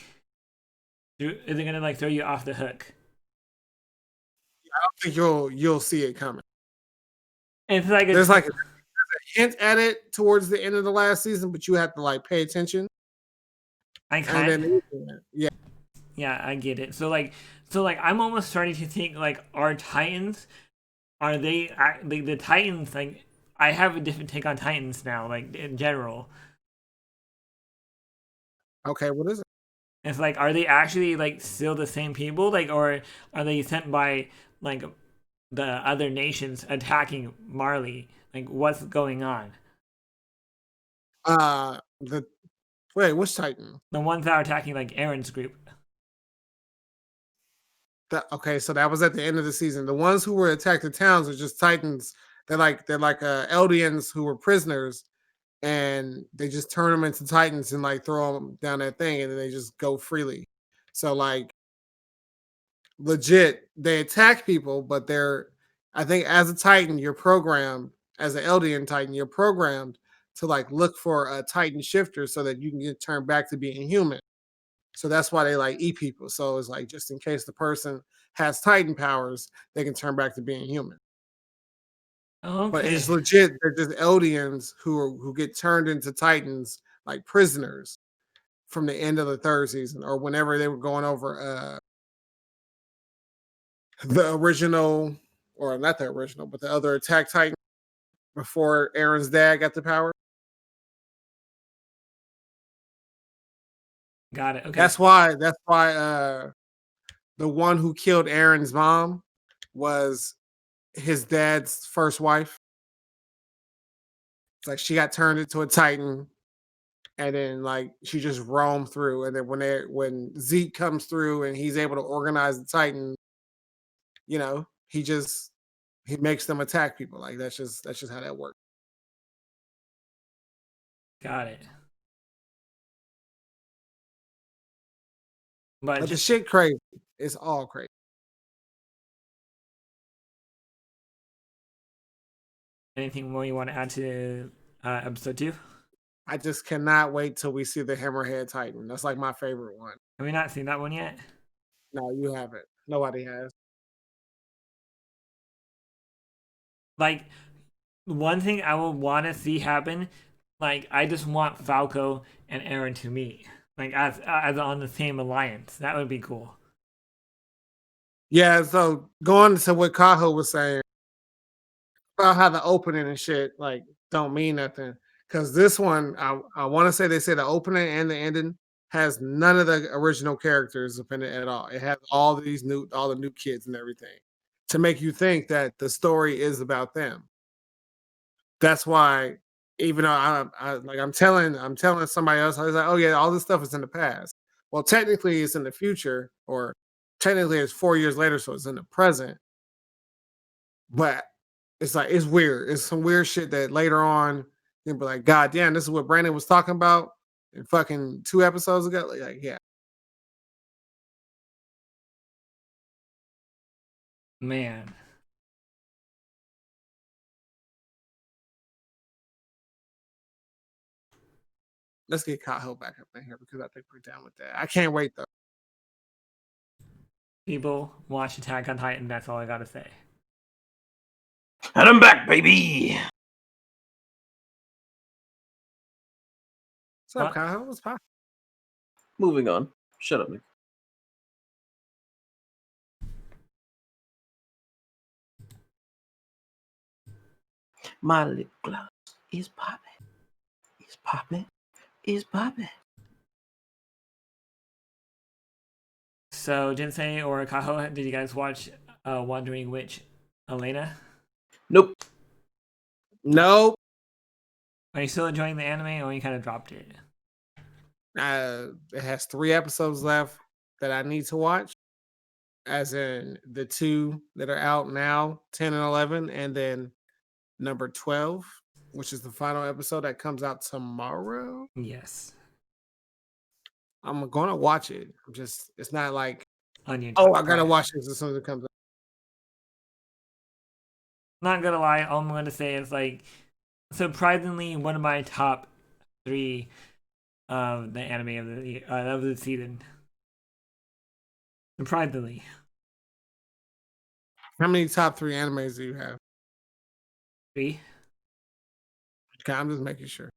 is it gonna like throw you off the hook? I don't think you'll see it coming. It's like there's a hint at it towards the end of the last season, but you have to like pay attention. Yeah, I get it. So I'm almost starting to think like our Titans, are they like the Titans? Like I have a different take on Titans now, like in general. Okay, what is it? It's like, are they actually like still the same people, like, or are they sent by like the other nations attacking Marley? Like, what's going on? Which Titan? The ones that are attacking like Aaron's group. Okay, so that was at the end of the season. The ones who were attacked the towns are just Titans. They're like Eldians who were prisoners, and they just turn them into Titans and like throw them down that thing, and then they just go freely. So like legit, they attack people, but I think as a Titan, you're programmed as an Eldian Titan, you're programmed to like look for a Titan shifter so that you can get turned back to being human. So that's why they like eat people. So it's like just in case the person has Titan powers, they can turn back to being human. Okay. But it's legit. They're just Eldians who get turned into Titans like prisoners from the end of the third season or whenever they were going over the original, or not the original, but the other Attack Titan before Aaron's dad got the power. Got it. Okay. That's why the one who killed Aaron's mom was his dad's first wife. It's like she got turned into a Titan, and then like she just roamed through. And then when Zeke comes through and he's able to organize the Titan, you know, he makes them attack people. Like that's just how that works. Got it. But the shit crazy. It's all crazy. Anything more you want to add to episode 2? I just cannot wait till we see the Hammerhead Titan. That's like my favorite one. Have we not seen that one yet? No, you haven't. Nobody has. Like, one thing I would want to see happen, like, I just want Falco and Aaron to meet, like, as on the same alliance. That would be cool. Yeah, so going to what Kaho was saying about how the opening and shit like don't mean nothing. Because this one, I want to say they say the opening and the ending has none of the original characters up in it at all. It has all the new kids and everything to make you think that the story is about them. That's why, even though I'm telling somebody else, I was like, oh yeah, all this stuff is in the past. Well, technically it's in the future, or technically it's 4 years later, so it's in the present. But it's like it's weird. It's some weird shit that later on You'll be like, God damn, this is what Brandon was talking about in fucking 2 episodes ago. Like, yeah. Man. Let's get Kaho back up in here because I think we're down with that. I can't wait though. People watch Attack on Titan. That's all I gotta say. And I'm back, baby. What's up, What? Kaho? What's poppin'? Moving on. Shut up, Nick. My lip gloss is popping. It's popping. It's popping. So, Jinsei or Kaho, did you guys watch Wandering Witch Elena? Nope. Nope. Are you still enjoying the anime or you kind of dropped it? It has 3 episodes left that I need to watch. As in the 2 that are out now, 10 and 11, and then number 12, which is the final episode that comes out tomorrow. Yes. I'm gonna watch it. It's not like, On your oh, top I gotta five. watch this as soon as it comes out. Not gonna lie, all I'm gonna say is like surprisingly one of my top 3 of the anime of the season. Surprisingly. How many top 3 animes do you have? 3. Okay, I'm just making sure.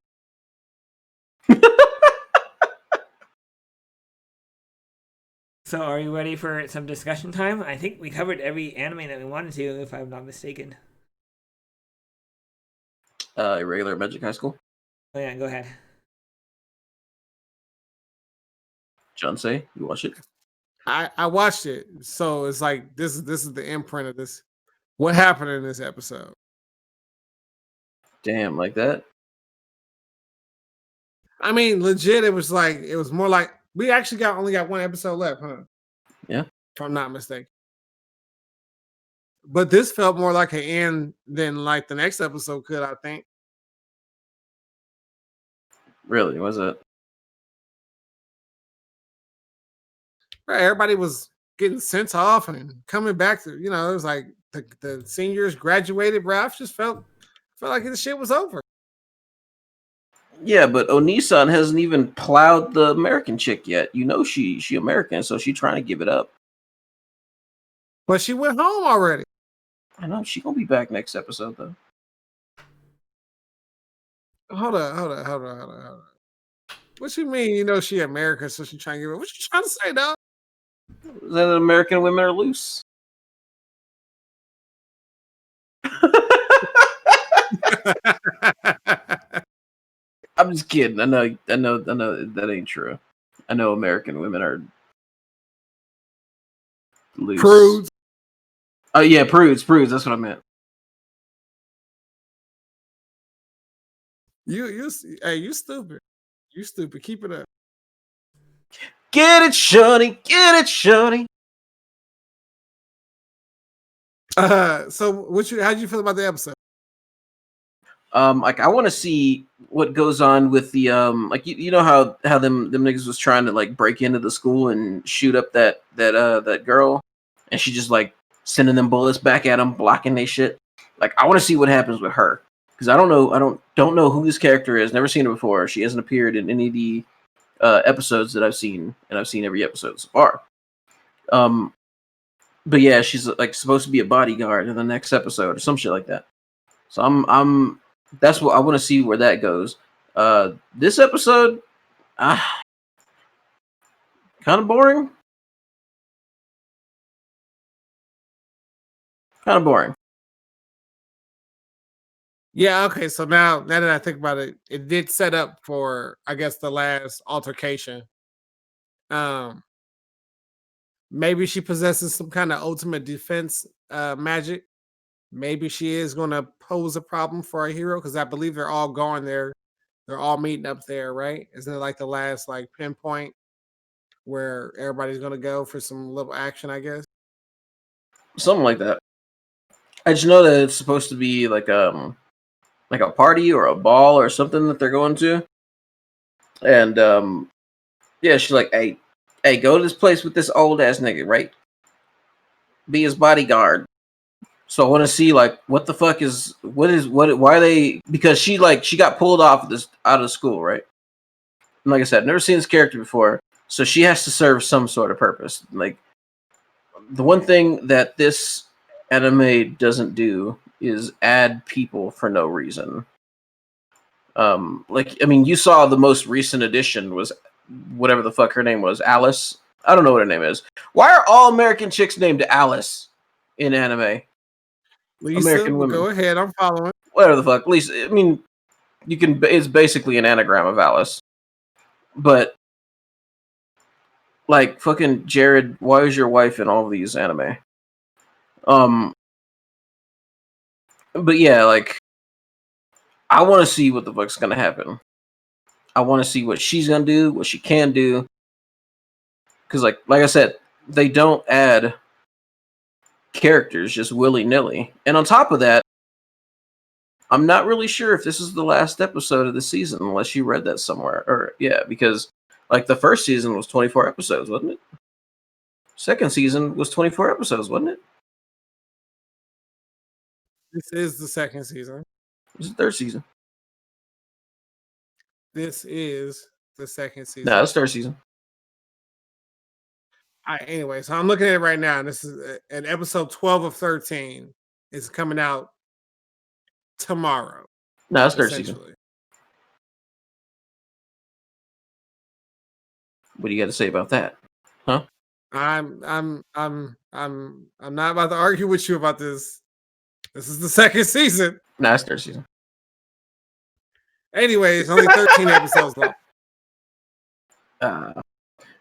So are you ready for some discussion time? I think we covered every anime that we wanted to, if I'm not mistaken. Irregular Magic High School. Oh yeah, go ahead. Jinsei, you watch it? I watched it, so it's like this is the imprint of this. What happened in this episode? Damn, like that? I mean, legit, it was more like we actually only got 1 episode left, huh? Yeah. If I'm not mistaken. But this felt more like an end than like the next episode could, I think. Really? Was it? Right, everybody was getting sent off and coming back to, it was like the seniors graduated, bro. I just felt like the shit was over. Yeah, but Onisan hasn't even plowed the American chick yet. You know she American, so she trying to give it up. But she went home already. I know she gonna be back next episode though. Hold on. What you mean? She American, so she trying to give it. What you trying to say, dog? Then American women are loose. I'm just kidding. I know that ain't true. I know American women are loose. Prudes. Oh yeah, prudes. That's what I meant. You stupid. You stupid. Keep it up. Get it, shorty. Get it, shorty. So how'd you feel about the episode? Like I want to see what goes on with the like you know how them niggas was trying to like break into the school and shoot up that girl, and she just like sending them bullets back at them, blocking they shit. Like I want to see what happens with her because I don't know who this character is. Never seen her before. She hasn't appeared in any of the episodes that I've seen, and I've seen every episode so far. But yeah, she's like supposed to be a bodyguard in the next episode or some shit like that. So I'm that's what I want to see where that goes. This episode, kind of boring. Kind of boring. Yeah, okay. So now that I think about it, it did set up for, I guess, the last altercation. Maybe she possesses some kind of ultimate defense magic. Maybe she is going to pose a problem for our hero because I believe they're all going there. They're all meeting up there, right? Isn't it like the last like pinpoint where everybody's going to go for some little action? I guess. Something like that. I just know that it's supposed to be like like a party or a ball or something that they're going to. And yeah, she's like, hey, go to this place with this old ass nigga, right? Be his bodyguard. So I want to see like what the fuck is why are they, because she got pulled off this out of school, right? And like I said, I've never seen this character before, so she has to serve some sort of purpose. Like the one thing that this anime doesn't do is add people for no reason. Like I mean, you saw the most recent edition was whatever the fuck her name was, Alice. I don't know what her name is. Why are all American chicks named Alice in anime? Lisa, American women. Go ahead, I'm following. Whatever the fuck. Lisa. I mean, you can. It's basically an anagram of Alice. But like fucking Jared, why is your wife in all of these anime? But yeah, like I want to see what the fuck's gonna happen. I want to see what she's gonna do, what she can do. Because like I said, they don't add characters just willy-nilly. And on top of that, I'm not really sure if this is the last episode of the season, unless you read that somewhere. Or yeah, because like the first season was 24 episodes, wasn't it? Second season was 24 episodes, wasn't it? This is the second season. This is the third season. This is the second season. No, it's third season. All right, anyway, so I'm looking at it right now, and this is an episode 12 of 13 is coming out tomorrow. No, it's third season. What do you got to say about that? Huh? I'm not about to argue with you about this. This is the second season. No, it's third season. Anyway, it's only 13 episodes long.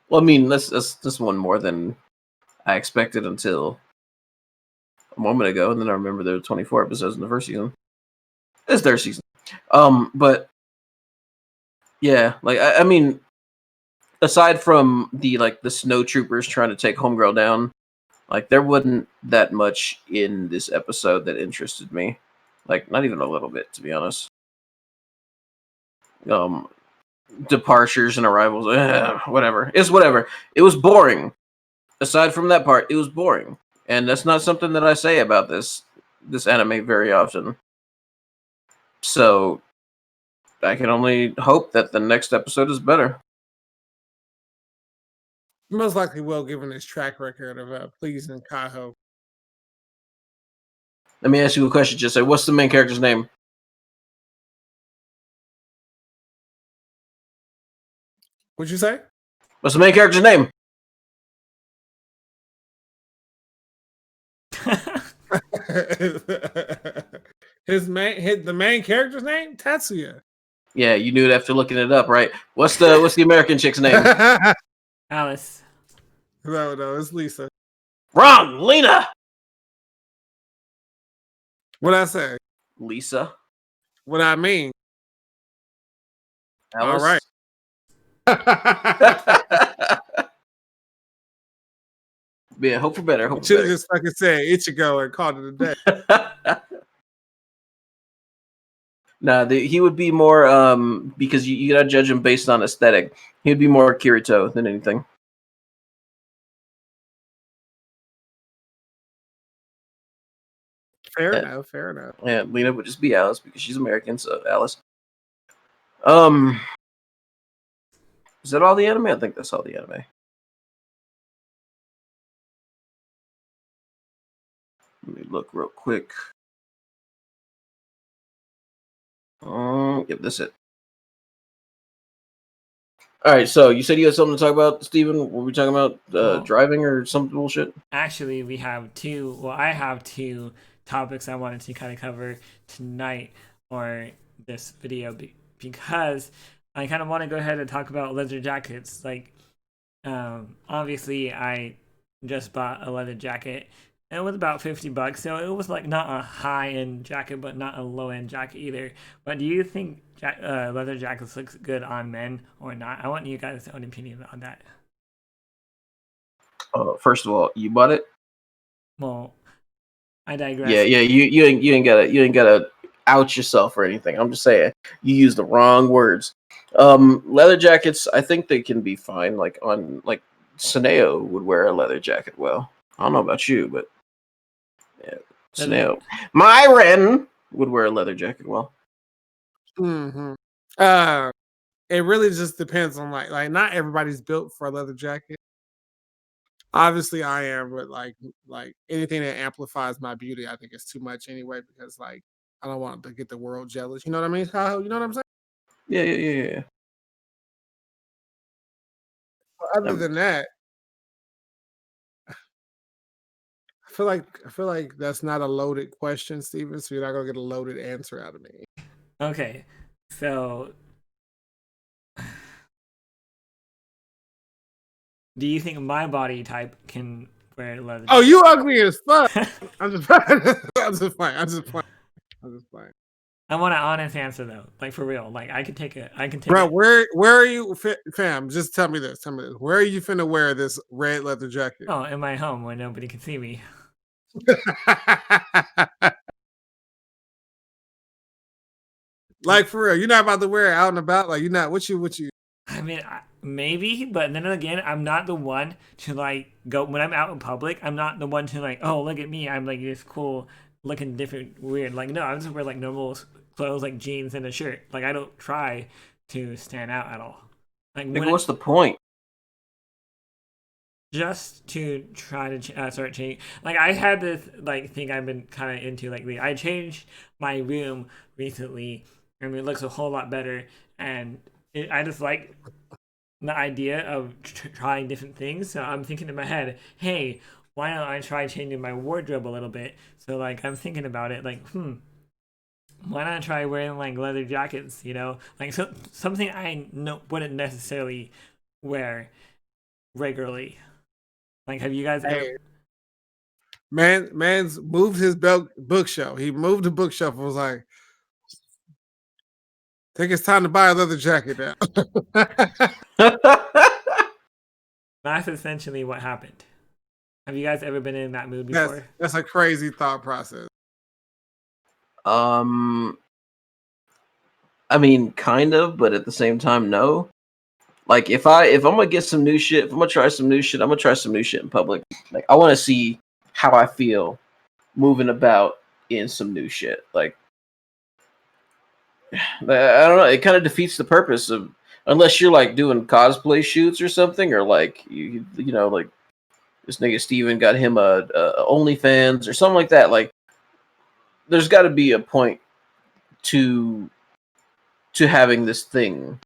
Well, I mean, that's one more than I expected until a moment ago, and then I remember there were 24 episodes in the first season. It's third season. But yeah, like I mean, aside from the snow troopers trying to take Homegirl down, like there wasn't that much in this episode that interested me. Like not even a little bit, to be honest. Departures and arrivals, whatever. It's whatever. It was boring. Aside from that part, it was boring. And that's not something that I say about this anime very often. So I can only hope that the next episode is better. Most likely will, given his track record of pleasing Kaho. Let me ask you a question, just say, what's the main character's name? What'd you say? What's the main character's name? The main character's name? Tatsuya. Yeah, you knew it after looking it up, right? What's the American chick's name? Alice. No, it's Lisa. Wrong, Lena. What'd I say? Lisa. What I mean? Alice. All right. Yeah, hope for better. Hope Should for have just fucking said Ichigo and called it a day. Nah, he would be more because you gotta judge him based on aesthetic. He'd be more Kirito than anything. Fair enough. Yeah, Lena would just be Alice because she's American, so Alice. Is that all the anime? I think that's all the anime. Let me look real quick. Yep, that's it. All right, so you said you had something to talk about, Steven? What were we talking about? Driving or some bullshit? Actually, we have two. Well, I have two topics I wanted to kind of cover tonight or this video because I kind of want to go ahead and talk about leather jackets. Like, obviously, I just bought a leather jacket. And it was about $50, so it was like not a high-end jacket, but not a low-end jacket either. But do you think leather jackets looks good on men or not? I want you guys' own opinion on that. First of all, you bought it? Well, I digress. Yeah. You ain't gotta out yourself or anything. I'm just saying you use the wrong words. Leather jackets, I think they can be fine. Like Suneo would wear a leather jacket well. I don't know about you, but yeah, Suneo. Myron would wear a leather jacket well. Mm-hmm. It really just depends on like not everybody's built for a leather jacket. Obviously, I am, but like anything that amplifies my beauty, I think it's too much anyway. Because like I don't want to get the world jealous. You know what I mean? Tahoe? You know what I'm saying? Yeah. Other than that, I feel like that's not a loaded question, Steven. So you're not gonna get a loaded answer out of me. Okay, so do you think my body type can wear leather? Oh, you ugly as fuck. I'm just playing. I'm just playing. I want an honest answer though, like for real. Like I can take it. Bro, where are you, fam? Just tell me this. Where are you finna wear this red leather jacket? Oh, in my home where nobody can see me. Like for real, you're not about to wear it out and about. Like you're not. What you? I mean, maybe, but then again, I'm not the one to like go when I'm out in public. I'm not the one to like, oh, look at me. I'm like this cool, looking different, weird. Like no, I just wear like normal clothes, like jeans and a shirt. Like I don't try to stand out at all. Like what's the point? Just to try to start changing. Like I had this like thing I've been kind of into lately. I changed my room recently, and it looks a whole lot better. And I just like the idea of trying different things. So I'm thinking in my head, hey, why don't I try changing my wardrobe a little bit? So like I'm thinking about it, like why not try wearing like leather jackets? You know, like something I wouldn't necessarily wear regularly. Like, have you guys ever? Man's moved his bookshelf. He moved the bookshelf and was like, I think it's time to buy a leather jacket now. That's essentially what happened. Have you guys ever been in that mood before? That's a crazy thought process. I mean, kind of, but at the same time, no. Like if I'm gonna get some new shit, if I'm gonna try some new shit, I'm gonna try some new shit in public. Like I want to see how I feel moving about in some new shit. Like I don't know, it kind of defeats the purpose of unless you're like doing cosplay shoots or something, or like you know like this nigga Steven got him a OnlyFans or something like that. Like there's got to be a point to having this thing.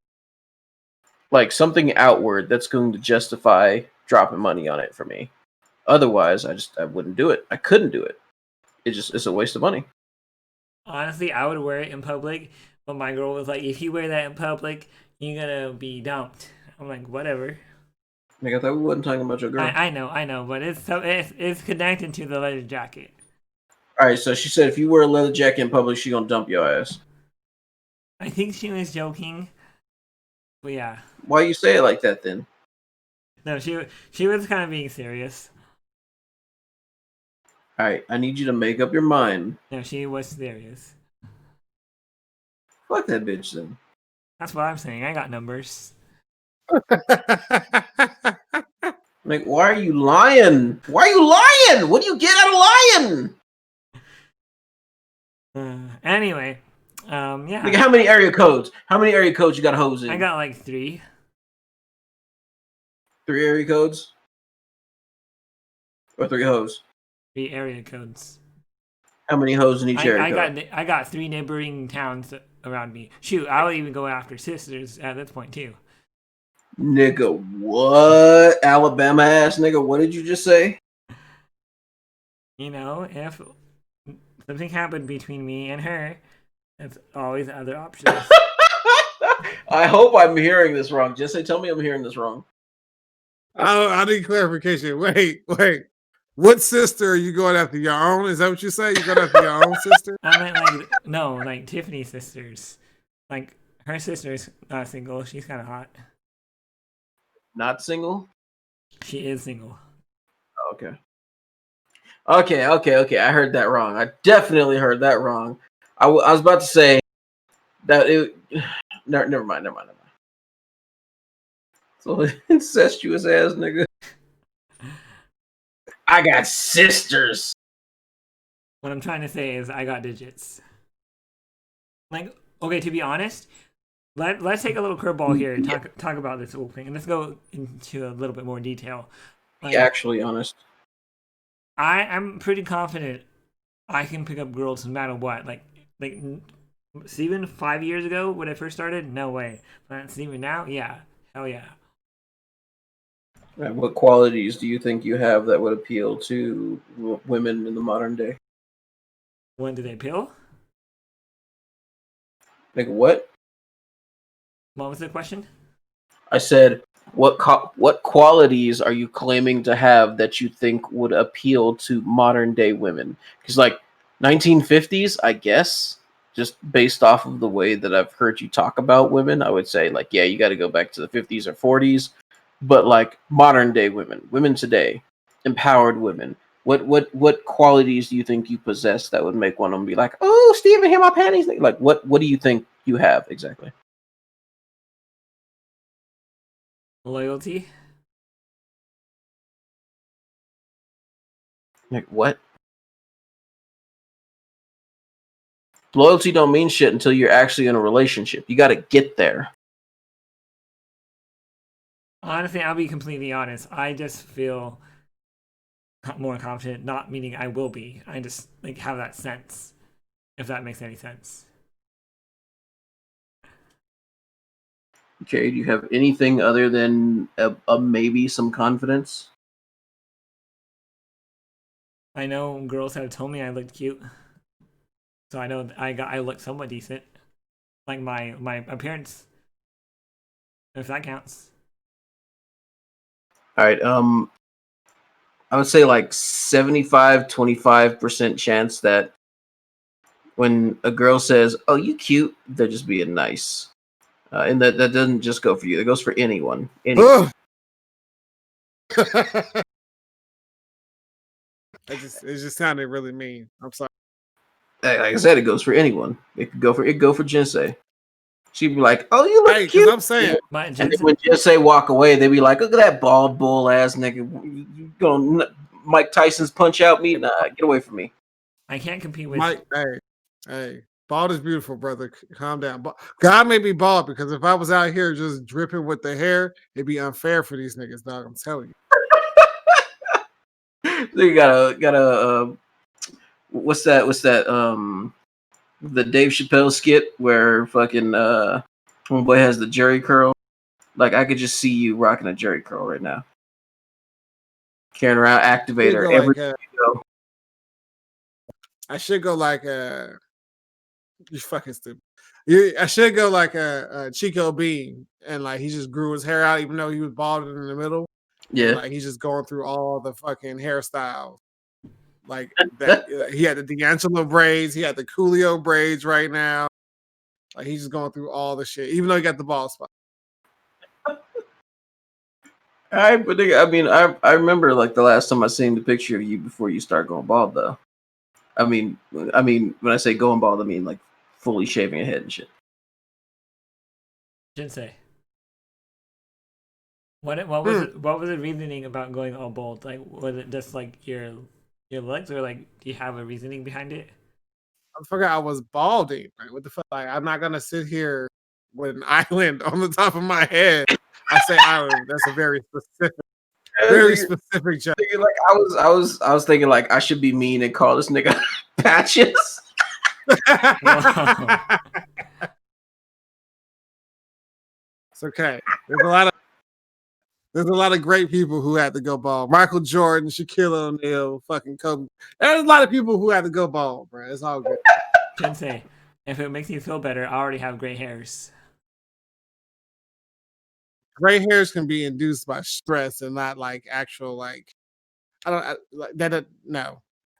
Like something outward that's going to justify dropping money on it for me. Otherwise, I wouldn't do it. I couldn't do it. It's a waste of money. Honestly, I would wear it in public, but my girl was like, "If you wear that in public, you're gonna be dumped." I'm like, "Whatever." Like I thought we wasn't talking about your girl. I know, but it's connected to the leather jacket. All right, so she said if you wear a leather jacket in public, she gonna dump your ass. I think she was joking, but yeah. Why you say it like that then? No, she was kind of being serious. All right, I need you to make up your mind. No, she was serious. Fuck that bitch then. That's what I'm saying. I got numbers. Like, why are you lying? Why are you lying? What do you get out of lying? Anyway, yeah. Like, how many area codes? How many area codes you got hoes in? I got like 3. 3 area codes? Or 3 hoes? 3 area codes. How many hoes in each area code? I got 3 neighboring towns around me. Shoot, I'll even go after sisters at this point too. Nigga, what? Alabama ass nigga, what did you just say? You know, if something happened between me and her, that's always other options. I hope I'm hearing this wrong. Jinsei, tell me I'm hearing this wrong. I need clarification. Wait. What sister are you going after? Your own? Is that what you say? You going after your own sister? I meant like no, like Tiffany's sisters. Like her sister's not single. She's kind of hot. Not single? She is single. Okay. I heard that wrong. I definitely heard that wrong. I was about to say that it. Never mind. So incestuous ass nigga. I got sisters. What I'm trying to say is I got digits. Like, okay, to be honest, let's take a little curveball here and talk about this whole thing, and let's go into a little bit more detail. Like, be actually honest. I'm pretty confident I can pick up girls no matter what. Like Steven 5 years ago when I first started, no way. But Steven now, yeah, hell yeah. And what qualities do you think you have that would appeal to women in the modern day? When do they appeal? Like what? What was the question? I said, what qualities are you claiming to have that you think would appeal to modern day women? Because like 1950s, I guess, just based off of the way that I've heard you talk about women, I would say like, yeah, you got to go back to the 50s or 40s. But like modern day women today, empowered women, what qualities do you think you possess that would make one of them be like, oh, Steven, here my panties? Like what do you think you have exactly? Loyalty. Like what? Loyalty don't mean shit until you're actually in a relationship. You got to get there. Honestly, I'll be completely honest. I just feel more confident, not meaning I will be. I just like have that sense, if that makes any sense. Okay, do you have anything other than a maybe some confidence? I know girls have told me I looked cute, so I know I look somewhat decent. Like my appearance, if that counts. All right, I would say like 75-25% chance that when a girl says, "Oh, you cute," they're just being nice, and that doesn't just go for you. It goes for anyone. Anyone. It just sounded really mean. I'm sorry. Like I said, it goes for anyone. It could go for Jinsei. She'd be like, "Oh, you look cute." I'm saying, and then when Jinsei walk away, they'd be like, "Look at that bald bull ass nigga. You gonna Mike Tyson's punch out me? Nah, get away from me." I can't compete with Mike. Hey, bald is beautiful, brother. Calm down. God made me bald because if I was out here just dripping with the hair, it'd be unfair for these niggas, dog. I'm telling you. So you gotta what's that the Dave Chappelle skit where fucking homeboy has the jerry curl. Like I could just see you rocking a jerry curl right now, carrying around activator every like, I should go like you're fucking stupid. I should go like a Chico Bean, and like he just grew his hair out even though he was bald in the middle. Yeah, and, like he's just going through all the fucking hairstyles. Like that, he had the D'Angelo braids, he had the Coolio braids right now. Like he's just going through all the shit, even though he got the bald spot. I mean, I remember like the last time I seen the picture of you before you start going bald, though. I mean, when I say going bald, I mean like fully shaving your head and shit. Jinsei. What was it? What was the reasoning about going all bald? Like, was it just like your looks, or like do you have a reasoning behind it? I forgot I was balding. Right? What the fuck? Like, I'm not gonna sit here with an island on the top of my head. I say island. That's a very specific joke. Like I was thinking like I should be mean and call this nigga Patches. It's okay. There's a lot of great people who had to go bald. Michael Jordan, Shaquille O'Neal, fucking Kobe. There's a lot of people who had to go bald, bro. It's all good. Jinsei, if it makes you feel better, I already have gray hairs. Gray hairs can be induced by stress and not like actual like. I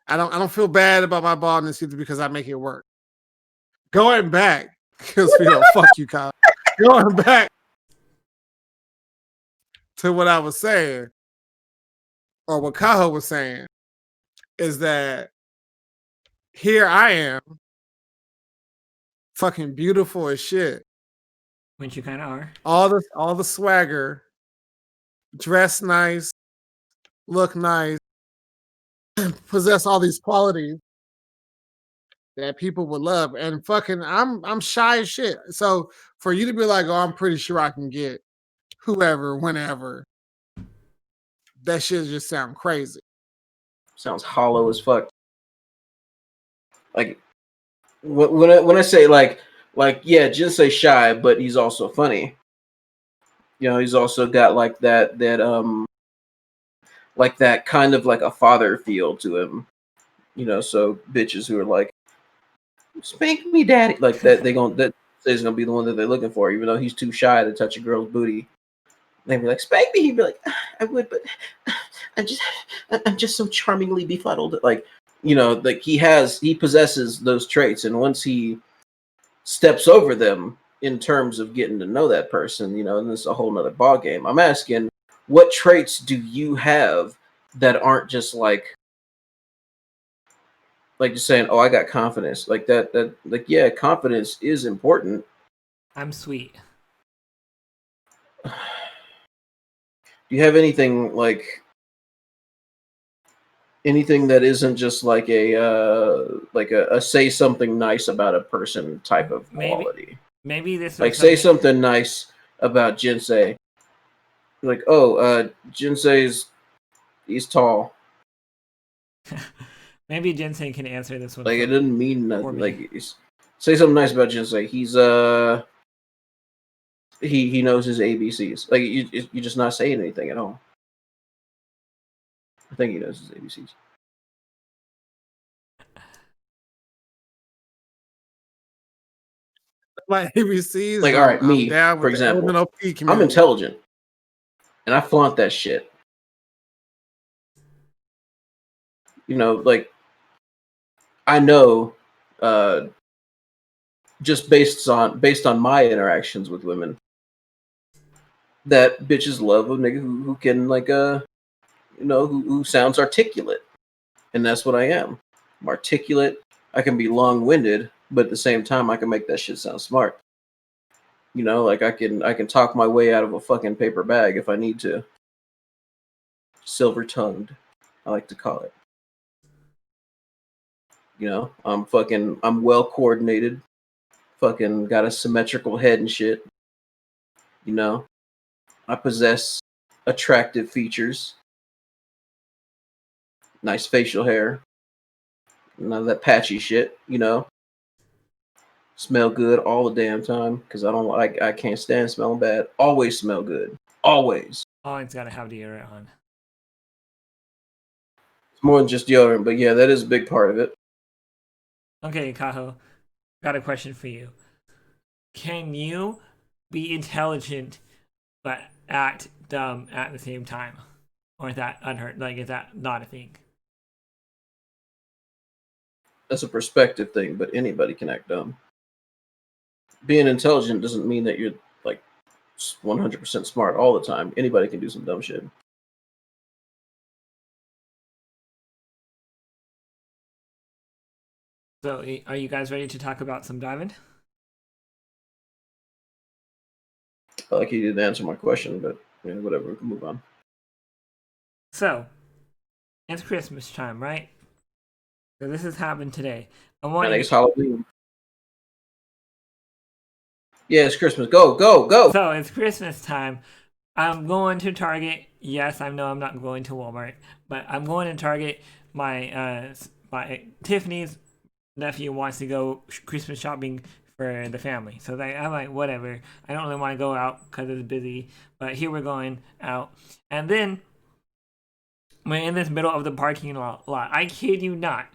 don't feel bad about my baldness either because I make it work. Going back, because fuck you, Kyle. Going back to what I was saying, or what Kaho was saying, is that here I am fucking beautiful as shit. Which you kind of are. All the swagger, dress nice, look nice, possess all these qualities that people would love. And fucking, I'm shy as shit. So for you to be like, oh, I'm pretty sure I can get whoever, whenever, that shit just sound crazy. Sounds hollow as fuck. Like when I say like yeah, Jinsei shy, but he's also funny. You know, he's also got like that like that kind of like a father feel to him. You know, so bitches who are like, spank me, daddy, like that, that is gonna be the one that they're looking for, even though he's too shy to touch a girl's booty. They'd be like, spank me. He'd be like, I would, but I'm just so charmingly befuddled. Like, you know, like he possesses those traits, and once he steps over them in terms of getting to know that person, you know, and this is a whole nother ball game. I'm asking, what traits do you have that aren't just like just saying, oh, I got confidence, like that, like, yeah, confidence is important. I'm sweet. Do you have anything that isn't just like a say something nice about a person type of quality? Maybe this like say something nice about Jinsei. Like, oh, he's tall. Maybe Jinsei can answer this one. Like, it didn't mean nothing. Like, say something nice about Jinsei. He's he knows his ABCs. Like, you're just not saying anything at all. I think he knows his ABCs. My ABCs, like, all right, me, down with for example, I'm intelligent, and I flaunt that shit. You know, like, I know, just based on my interactions with women, that bitches love a nigga who can, like, you know, who sounds articulate, and that's what I am. I'm articulate. I can be long-winded, but at the same time, I can make that shit sound smart. You know, like, I can talk my way out of a fucking paper bag if I need to. Silver-tongued, I like to call it. You know, I'm well coordinated. Fucking got a symmetrical head and shit. You know, I possess attractive features. Nice facial hair. None of that patchy shit, you know. Smell good all the damn time, because I can't stand smelling bad. Always smell good. Always. Always gotta have deodorant on. It's more than just deodorant, but yeah, that is a big part of it. Okay, Kaho, got a question for you. Can you be intelligent but act dumb at the same time? Or is that unheard? Like, is that not a thing? That's a perspective thing, but anybody can act dumb. Being intelligent doesn't mean that you're like 100% smart all the time. Anybody can do some dumb shit. So, are you guys ready to talk about some diamond? I feel like he didn't answer my question, but yeah, whatever. We can move on. So, it's Christmas time, right? So this has happened today. I think it's Halloween. Yeah, it's Christmas. Go, go, go. So it's Christmas time. I'm going to Target. Yes, I know I'm not going to Walmart, but I'm going to Target. My Tiffany's nephew wants to go Christmas shopping for the family. So I'm like, whatever. I don't really want to go out because it's busy, but here we're going out. And then we're in this middle of the parking lot. I kid you not.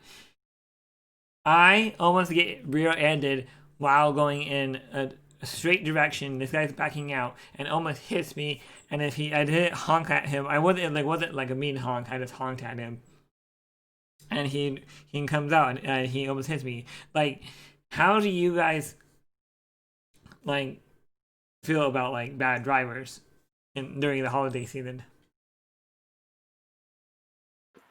I almost get rear-ended while going in a straight direction. This guy's backing out and almost hits me. And if I didn't honk at him, I wasn't like a mean honk. I just honked at him, and he comes out and he almost hits me. Like, how do you guys like feel about like bad drivers during the holiday season?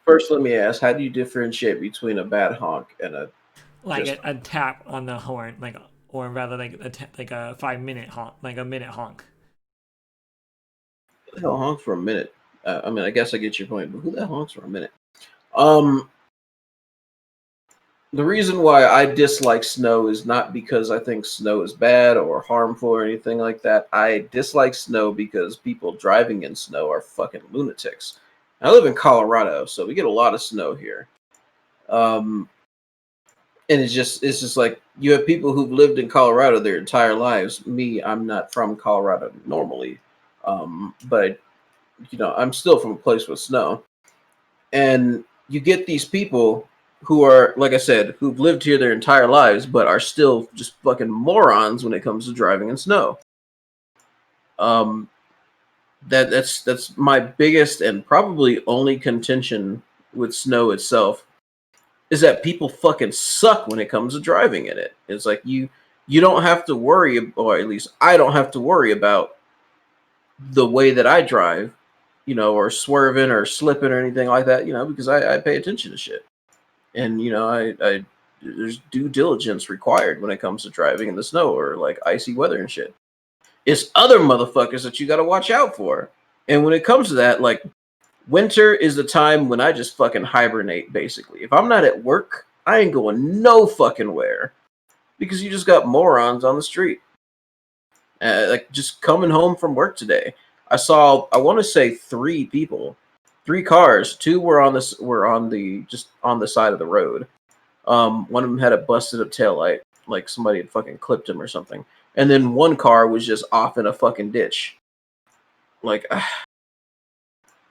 First, let me ask: how do you differentiate between a bad honk and a like a tap on the horn, like or rather like a 5 minute honk, like a minute honk. Who the hell honks for a minute? I mean, I guess I get your point, but who the hell honks for a minute? Um, the reason why I dislike snow is not because I think snow is bad or harmful or anything like that. I dislike snow because people driving in snow are fucking lunatics. I live in Colorado, so we get a lot of snow here. And it's just like you have people who've lived in Colorado their entire lives. Me, I'm not from Colorado normally, but I'm still from a place with snow, and you get these people who are, like I said, who've lived here their entire lives, but are still just fucking morons when it comes to driving in snow. Um, that's my biggest and probably only contention with snow itself is that people fucking suck when it comes to driving in it. It's like you don't have to worry, or at least I don't have to worry about the way that I drive, or swerving or slipping or anything like that, because I pay attention to shit. And I there's due diligence required when it comes to driving in the snow or like icy weather and shit. It's other motherfuckers that you got to watch out for. And when it comes to that, like winter is the time when I just fucking hibernate basically. If I'm not at work, I ain't going no fucking where because you just got morons on the street. Like just coming home from work today, I saw I want to say three cars. Two were on the just on the side of the road. One of them had a busted up taillight, like somebody had fucking clipped him or something. And then one car was just off in a fucking ditch. Like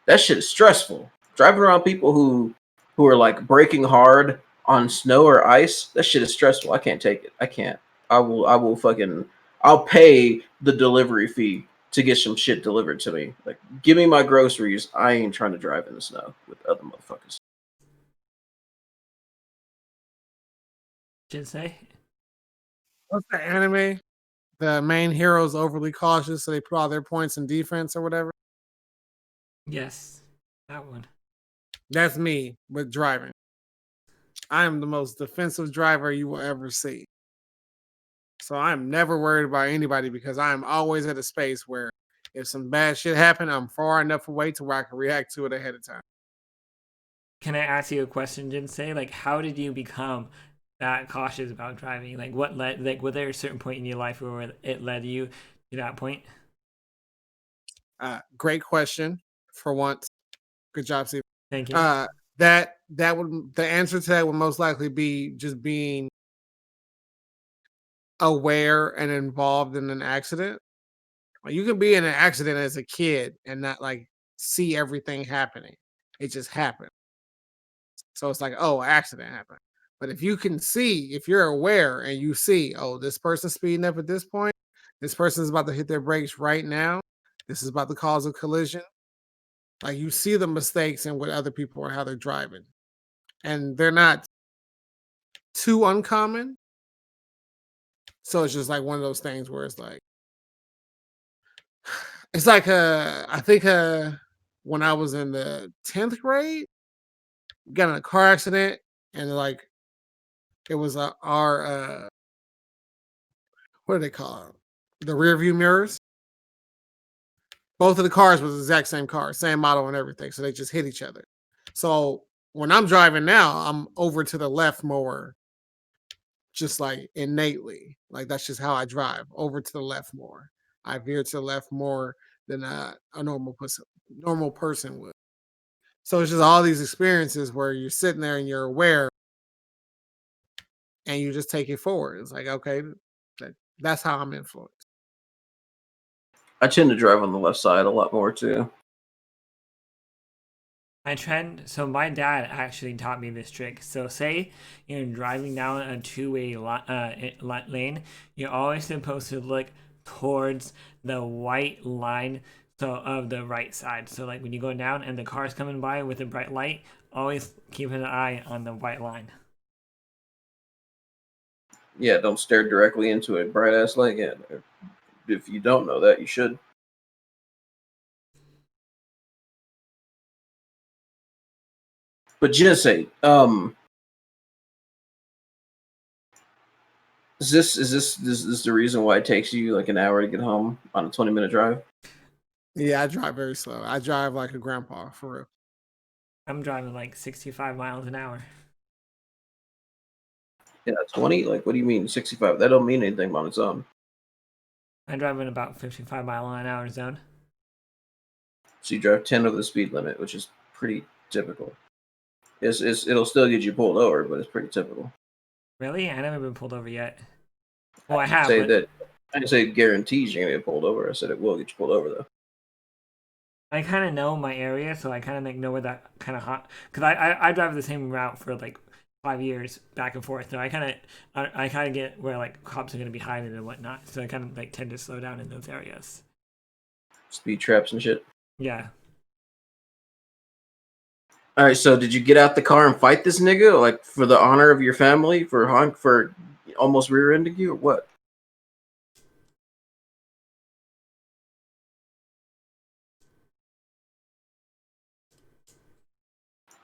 that shit is stressful. Driving around people who are like braking hard on snow or ice, that shit is stressful. I can't take it. I can't. I will fucking I'll pay the delivery fee to get some shit delivered to me. Like give me my groceries. I ain't trying to drive in the snow with other motherfuckers. Jinsei? What's the anime? The main hero is overly cautious, so they put all their points in defense or whatever. Yes, that one. That's me with driving. I am the most defensive driver you will ever see. So I'm never worried about anybody because I'm always at a space where if some bad shit happen, I'm far enough away to where I can react to it ahead of time. Can I ask you a question, Jinsei? Like, how did you become that cautious about driving? Like, what led? Like, was there a certain point in your life where it led you to that point? Great question. For once, good job, Steve. Thank you. That would the answer to that would most likely be just being aware and involved in an accident. Like, you can be in an accident as a kid and not like see everything happening. It just happened. So it's like, oh, accident happened. But if you can see, if you're aware and you see, oh, this person's speeding up at this point, this person's about to hit their brakes right now, this is about to cause a collision. Like you see the mistakes and what other people are how they're driving. And they're not too uncommon. So it's just like one of those things where it's like I think when I was in the 10th grade, got in a car accident and like it was our what do they call it? The rear view mirrors. Both of the cars was the exact same car, same model and everything. So they just hit each other. So when I'm driving now, I'm over to the left more, just like innately. Like that's just how I drive, over to the left more. I veer to the left more than a normal person would. So it's just all these experiences where you're sitting there and you're aware and you just take it forward. It's like, okay, that's how I'm influenced. I tend to drive on the left side a lot more too. My trend. So my dad actually taught me this trick. So say you're driving down a two-way lane, you're always supposed to look towards the white line, so of the right side. So like when you go down and the car's coming by with a bright light, always keep an eye on the white line. Yeah, don't stare directly into a bright ass light. Yeah, if you don't know that, you should. But Jinsei, Is this the reason why it takes you like an hour to get home on a 20-minute drive? Yeah, I drive very slow. I drive like a grandpa for real. I'm driving like 65 miles an hour. Yeah, 20. Like, what do you mean 65? That don't mean anything on its own. I drive in about 55 mile an hour zone. So you drive 10 over the speed limit, which is pretty typical. It'll still get you pulled over, but it's pretty typical. Really? I never been pulled over yet. Well, I have, Say but that. I didn't say it guarantees you're gonna get pulled over. I said it will get you pulled over though. I kind of know my area, so I kind of like know where that kind of hot. Because I drive the same route for like 5 years back and forth, so I kind of get where like cops are gonna be hiding and whatnot. So I kind of like tend to slow down in those areas. Speed traps and shit. Yeah. All right. So did you get out the car and fight this nigga, like for the honor of your family, for almost rear-ending you, or what?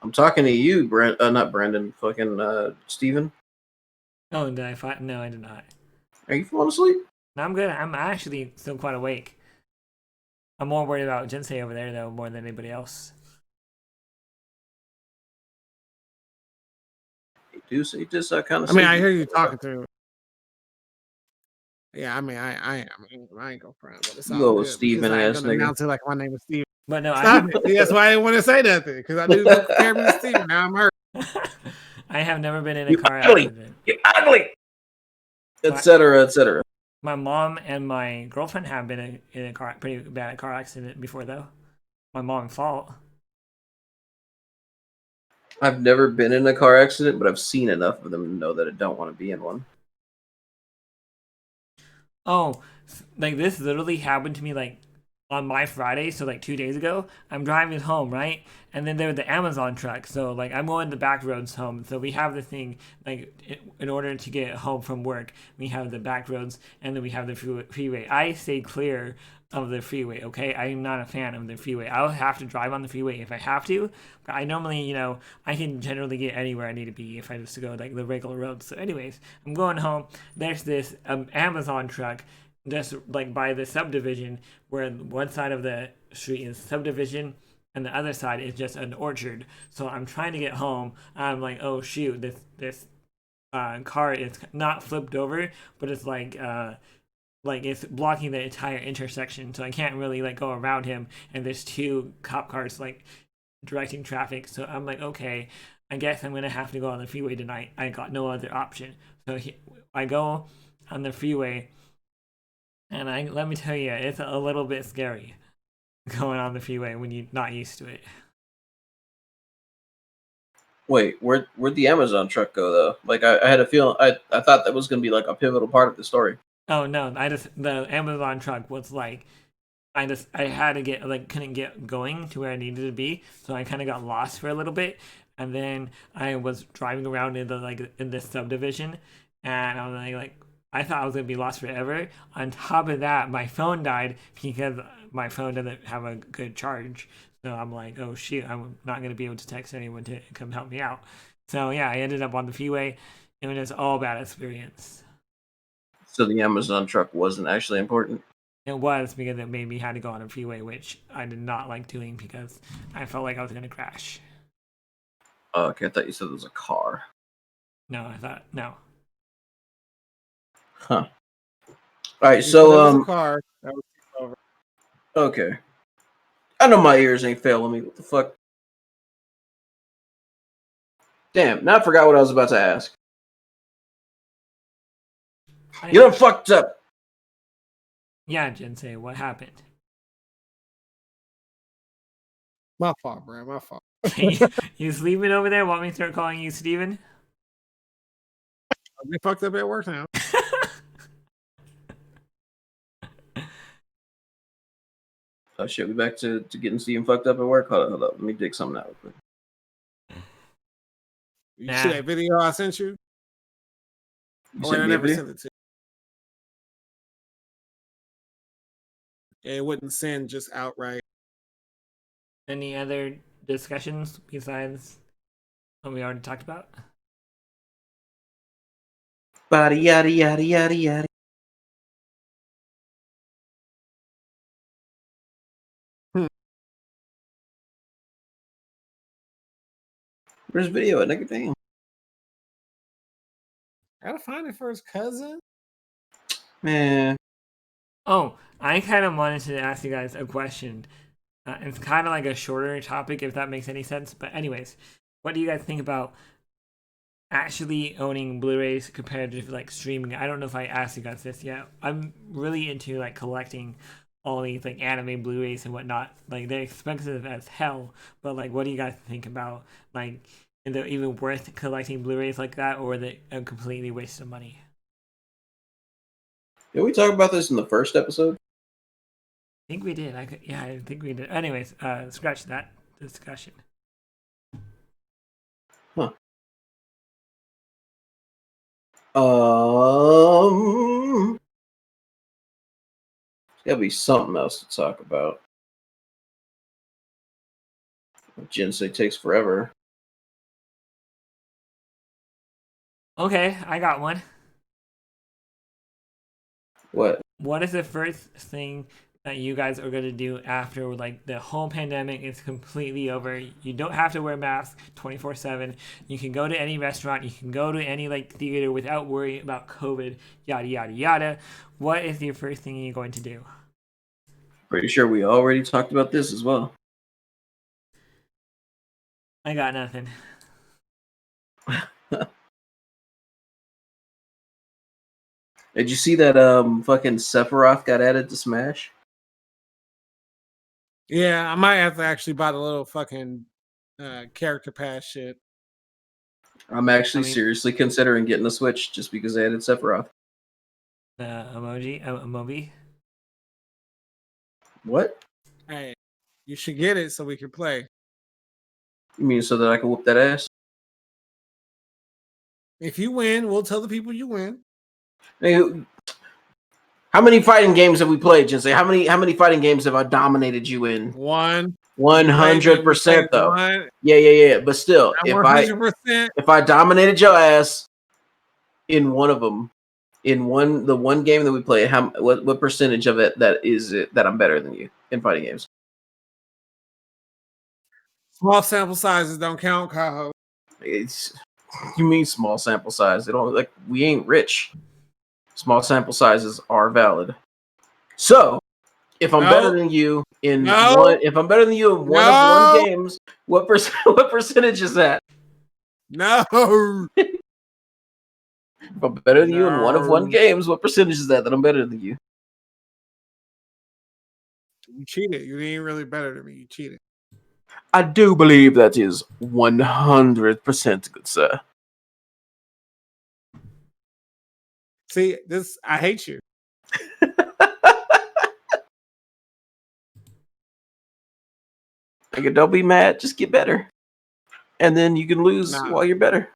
I'm talking to you, not Brandon. Fucking Steven. Oh, did I fight? No, I did not. Are you falling asleep? No, I'm good. I'm actually still quite awake. I'm more worried about Jinsei over there though, more than anybody else. You do. So you just kind of. I mean, I hear you talking to. Yeah, I mean, I am. I ain't gonna front, but it's You all go with good because Steven I ain't ass gonna nigga. announce it like my name is Steven. But no, Stop it. That's why I didn't want to say nothing because I knew you compare me to Steven. Now I'm hurt. I have never been in a You car ugly. accident. You ugly. Etc. Etc. My mom and my girlfriend have been in a pretty bad car accident before, though. My mom's fault. I've never been in a car accident, but I've seen enough of them to know that I don't want to be in one. Oh, like this literally happened to me like on my Friday, so like 2 days ago. I'm driving home, right? And then there was the Amazon truck. So like I'm going the back roads home. So we have the thing like in order to get home from work, we have the back roads and then we have the freeway. I stay clear of the freeway, okay? I'm not a fan of the freeway. I'll have to drive on the freeway if I have to. But I normally, I can generally get anywhere I need to be if I just go like the regular roads. So anyways, I'm going home. There's this Amazon truck just like by the subdivision where one side of the street is subdivision and the other side is just an orchard. So I'm trying to get home. I'm like, oh shoot, this car is not flipped over, but it's like it's blocking the entire intersection, so I can't really like go around him. And there's two cop cars like directing traffic. So I'm like, okay, I guess I'm gonna have to go on the freeway tonight. I got no other option. So I go on the freeway, and let me tell you, it's a little bit scary going on the freeway when you're not used to it. Wait, where'd the Amazon truck go though? Like I had a feeling I thought that was gonna be like a pivotal part of the story. Oh no, the Amazon truck was like I had to get like couldn't get going to where I needed to be, so I kind of got lost for a little bit, and then I was driving around in this subdivision, and I was like I thought I was gonna be lost forever. On top of that, my phone died because my phone doesn't have a good charge, so I'm like, oh shoot, I'm not gonna be able to text anyone to come help me out. So yeah, I ended up on the freeway. It was just all bad experience. So the Amazon truck wasn't actually important. It was because it made me had to go on a freeway, which I did not like doing because I felt like I was gonna crash. Oh, okay, I thought you said it was a car. No, I thought no. Huh. All right, You so said it was a car. That was over. okay. I know my ears ain't failing me. What the fuck? Damn, now I forgot what I was about to ask. You done fucked up. Yeah, Jinsei, what happened? My fault, bro. My fault. You sleeping over there? Want me to start calling you Steven? They fucked up at work now. Oh shit, we back to getting Steven fucked up at work. Hold up. Let me dig something out real quick. You see that video I sent you? You sent I me a never video? sent it to you. It wouldn't send just outright. Any other discussions besides what we already talked about? Body yada yada yada yada. Where's video at, nigga? Damn. Gotta find it for his cousin. Man. Oh, I kind of wanted to ask you guys a question. It's kind of like a shorter topic, if that makes any sense. But anyways, what do you guys think about actually owning Blu-rays compared to like streaming? I don't know if I asked you guys this yet. I'm really into like collecting all these like anime Blu-rays and whatnot. Like they're expensive as hell, but like, what do you guys think about like? Is it even worth collecting Blu-rays like that, or is it a completely waste of money? Did we talk about this in the first episode? I think we did. I think we did. Anyways, scratch that discussion. Huh. There's gotta be something else to talk about. Jinsei takes forever. Okay, I got one. What? What is the first thing that you guys are gonna do after like the whole pandemic is completely over? You don't have to wear masks 24/7. You can go to any restaurant. You can go to any like theater without worrying about COVID. Yada yada yada. What is your first thing you're going to do? Pretty sure we already talked about this as well. I got nothing. Did you see that fucking Sephiroth got added to Smash? Yeah, I might have to actually buy the little fucking character pass shit. I'm actually seriously considering getting a Switch just because they added Sephiroth. Emoji. What? Hey, you should get it so we can play. You mean so that I can whoop that ass? If you win, we'll tell the people you win. Hey, how many fighting games have we played, Jinsei? How many fighting games have I dominated you in? 100% though. One. Yeah. But still, if 100%. I dominated your ass in one of them, in the one game that we played, what percentage of it that I'm better than you in fighting games? Small sample sizes don't count, Kaho. You mean small sample size? They don't like we ain't rich. Small sample sizes are valid. So, if I'm better than you in one, if I'm better than you in one games, what percentage is that? No. If I'm better than you in one games, what percentage is that I'm better than you? You cheated. You ain't really better than me. You cheated. I do believe that is 100% good, sir. See, I hate you. Like, don't be mad. Just get better, and then you can lose while you're better.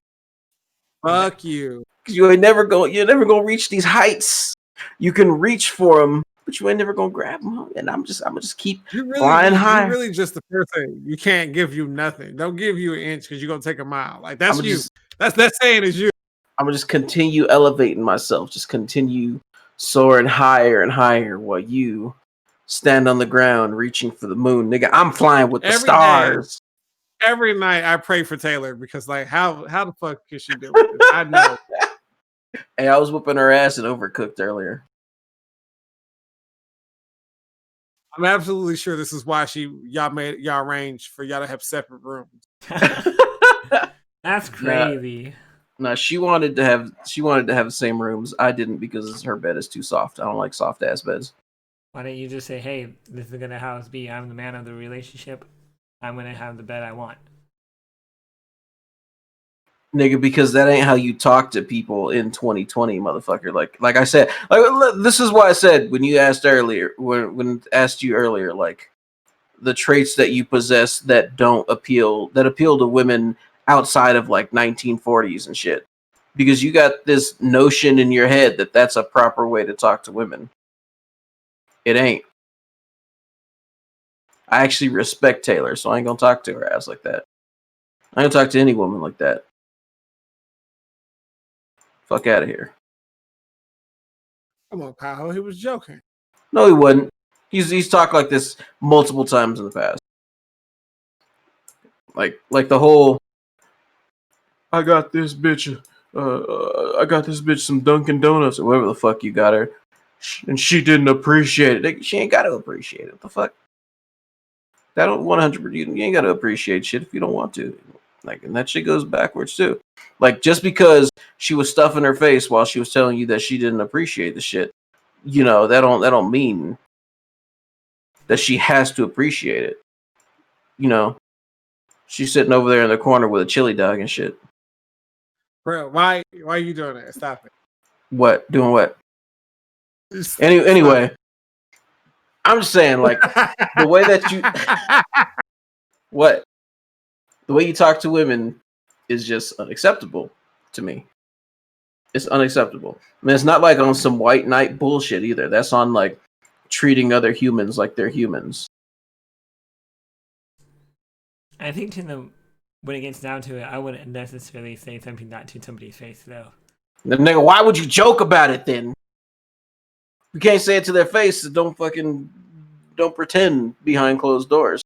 Fuck you. Because you're never gonna reach these heights. You can reach for them, but you ain't never gonna grab them. And I'm gonna just keep flying high. You're really just the person. You can't give you nothing. Don't give you an inch because you're gonna take a mile. Like that's you. That's saying is you. I'm gonna just continue elevating myself. Just continue soaring higher and higher while you stand on the ground reaching for the moon, nigga. I'm flying with the stars. Every night I pray for Taylor because like how the fuck can she do it? I know. Hey, I was whooping her ass and Overcooked earlier. I'm absolutely sure this is why y'all arranged for y'all to have separate rooms. That's crazy. No, she wanted to have the same rooms. I didn't because her bed is too soft. I don't like soft ass beds. Why don't you just say, hey, this is gonna how it be. I'm the man of the relationship. I'm gonna have the bed I want. Nigga, because that ain't how you talk to people in 2020, motherfucker. Like I said, this is why I said when you asked earlier, when asked you earlier, like the traits that you possess that appeal to women outside of like 1940s and shit, because you got this notion in your head that that's a proper way to talk to women. It ain't. I actually respect Taylor, so I ain't gonna talk to her ass like that. I ain't gonna talk to any woman like that. Fuck out of here. Come on, Paho. He was joking. No, he wouldn't. He's talked like this multiple times in the past. Like the whole, I got this bitch some Dunkin' Donuts or whatever the fuck you got her, and she didn't appreciate it. She ain't got to appreciate it. What the fuck? That don't 100%. You ain't got to appreciate shit if you don't want to. Like, and that shit goes backwards too. Like, just because she was stuffing her face while she was telling you that she didn't appreciate the shit, you know, that don't mean that she has to appreciate it. You know, she's sitting over there in the corner with a chili dog and shit. Bro, why are you doing that? Stop it. What? Doing what? Anyway, I'm just saying, like, the way that you what? The way you talk to women is just unacceptable to me. It's unacceptable. I mean, it's not like on some white knight bullshit either. That's on like treating other humans like they're humans. I think when it gets down to it, I wouldn't necessarily say something that to somebody's face, though. The nigga, why would you joke about it then? You can't say it to their face. So don't pretend behind closed doors.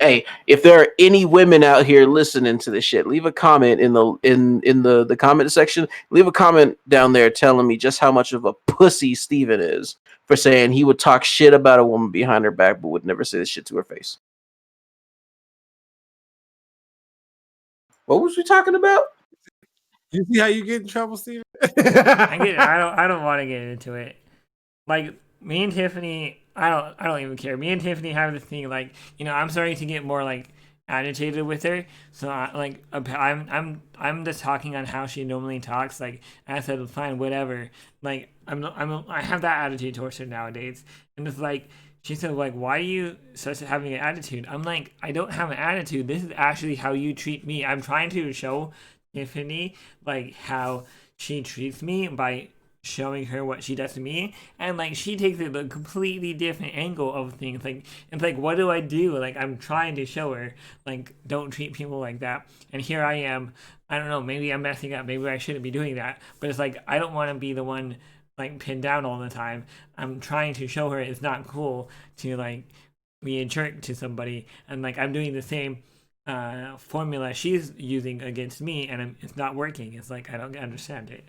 Hey, if there are any women out here listening to this shit, leave a comment in the comment section. Leave a comment down there telling me just how much of a pussy Steven is for saying he would talk shit about a woman behind her back but would never say this shit to her face. What was we talking about? You see how you get in trouble, Steven? I don't want to get into it. Like, me and Tiffany, I don't even care. Me and Tiffany have this thing, like, you know, I'm starting to get more like agitated with her. So I'm just talking on how she normally talks. Like, I said, fine, whatever. Like, I have that attitude towards her nowadays, and it's like, she said, like, why are you such having an attitude? I'm like, I don't have an attitude. This is actually how you treat me. I'm trying to show Tiffany, like, how she treats me by showing her what she does to me, and like she takes it a completely different angle of things. Like, it's like, what do I do? Like, I'm trying to show her, like, don't treat people like that, and here I am. I don't know, maybe I'm messing up, maybe I shouldn't be doing that, but it's like, I don't want to be the one like pinned down all the time. I'm trying to show her it's not cool to like be a jerk to somebody, and like I'm doing the same formula she's using against me, and it's not working. It's like, I don't understand it.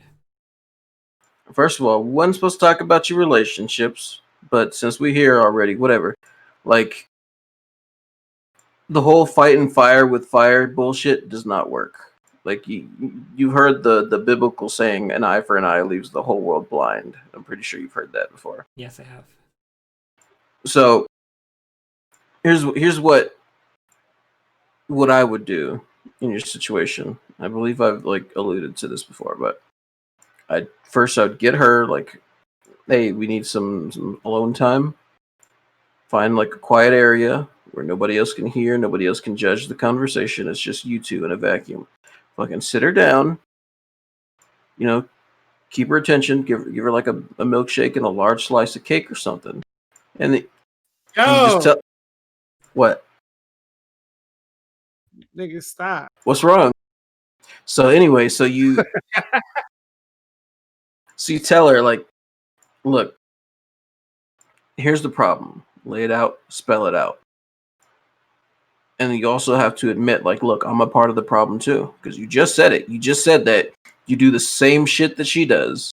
First of all, we wasn't supposed to talk about your relationships, but since we're here already, whatever. Like, the whole fight and fire with fire bullshit does not work. Like, you've heard the biblical saying, an eye for an eye leaves the whole world blind. I'm pretty sure you've heard that before. Yes, I have. So, here's what I would do in your situation. I believe I've like alluded to this before, but I'd get her, like, hey, we need some alone time. Find like a quiet area where nobody else can hear, nobody else can judge the conversation. It's just you two in a vacuum. Fucking sit her down. You know, keep her attention. Give her like a milkshake and a large slice of cake or something. And you just tell what? Nigga, stop. What's wrong? So anyway, so you tell her, like, look, here's the problem. Lay it out, spell it out. And you also have to admit, like, look, I'm a part of the problem too. Because you just said it. You just said that you do the same shit that she does.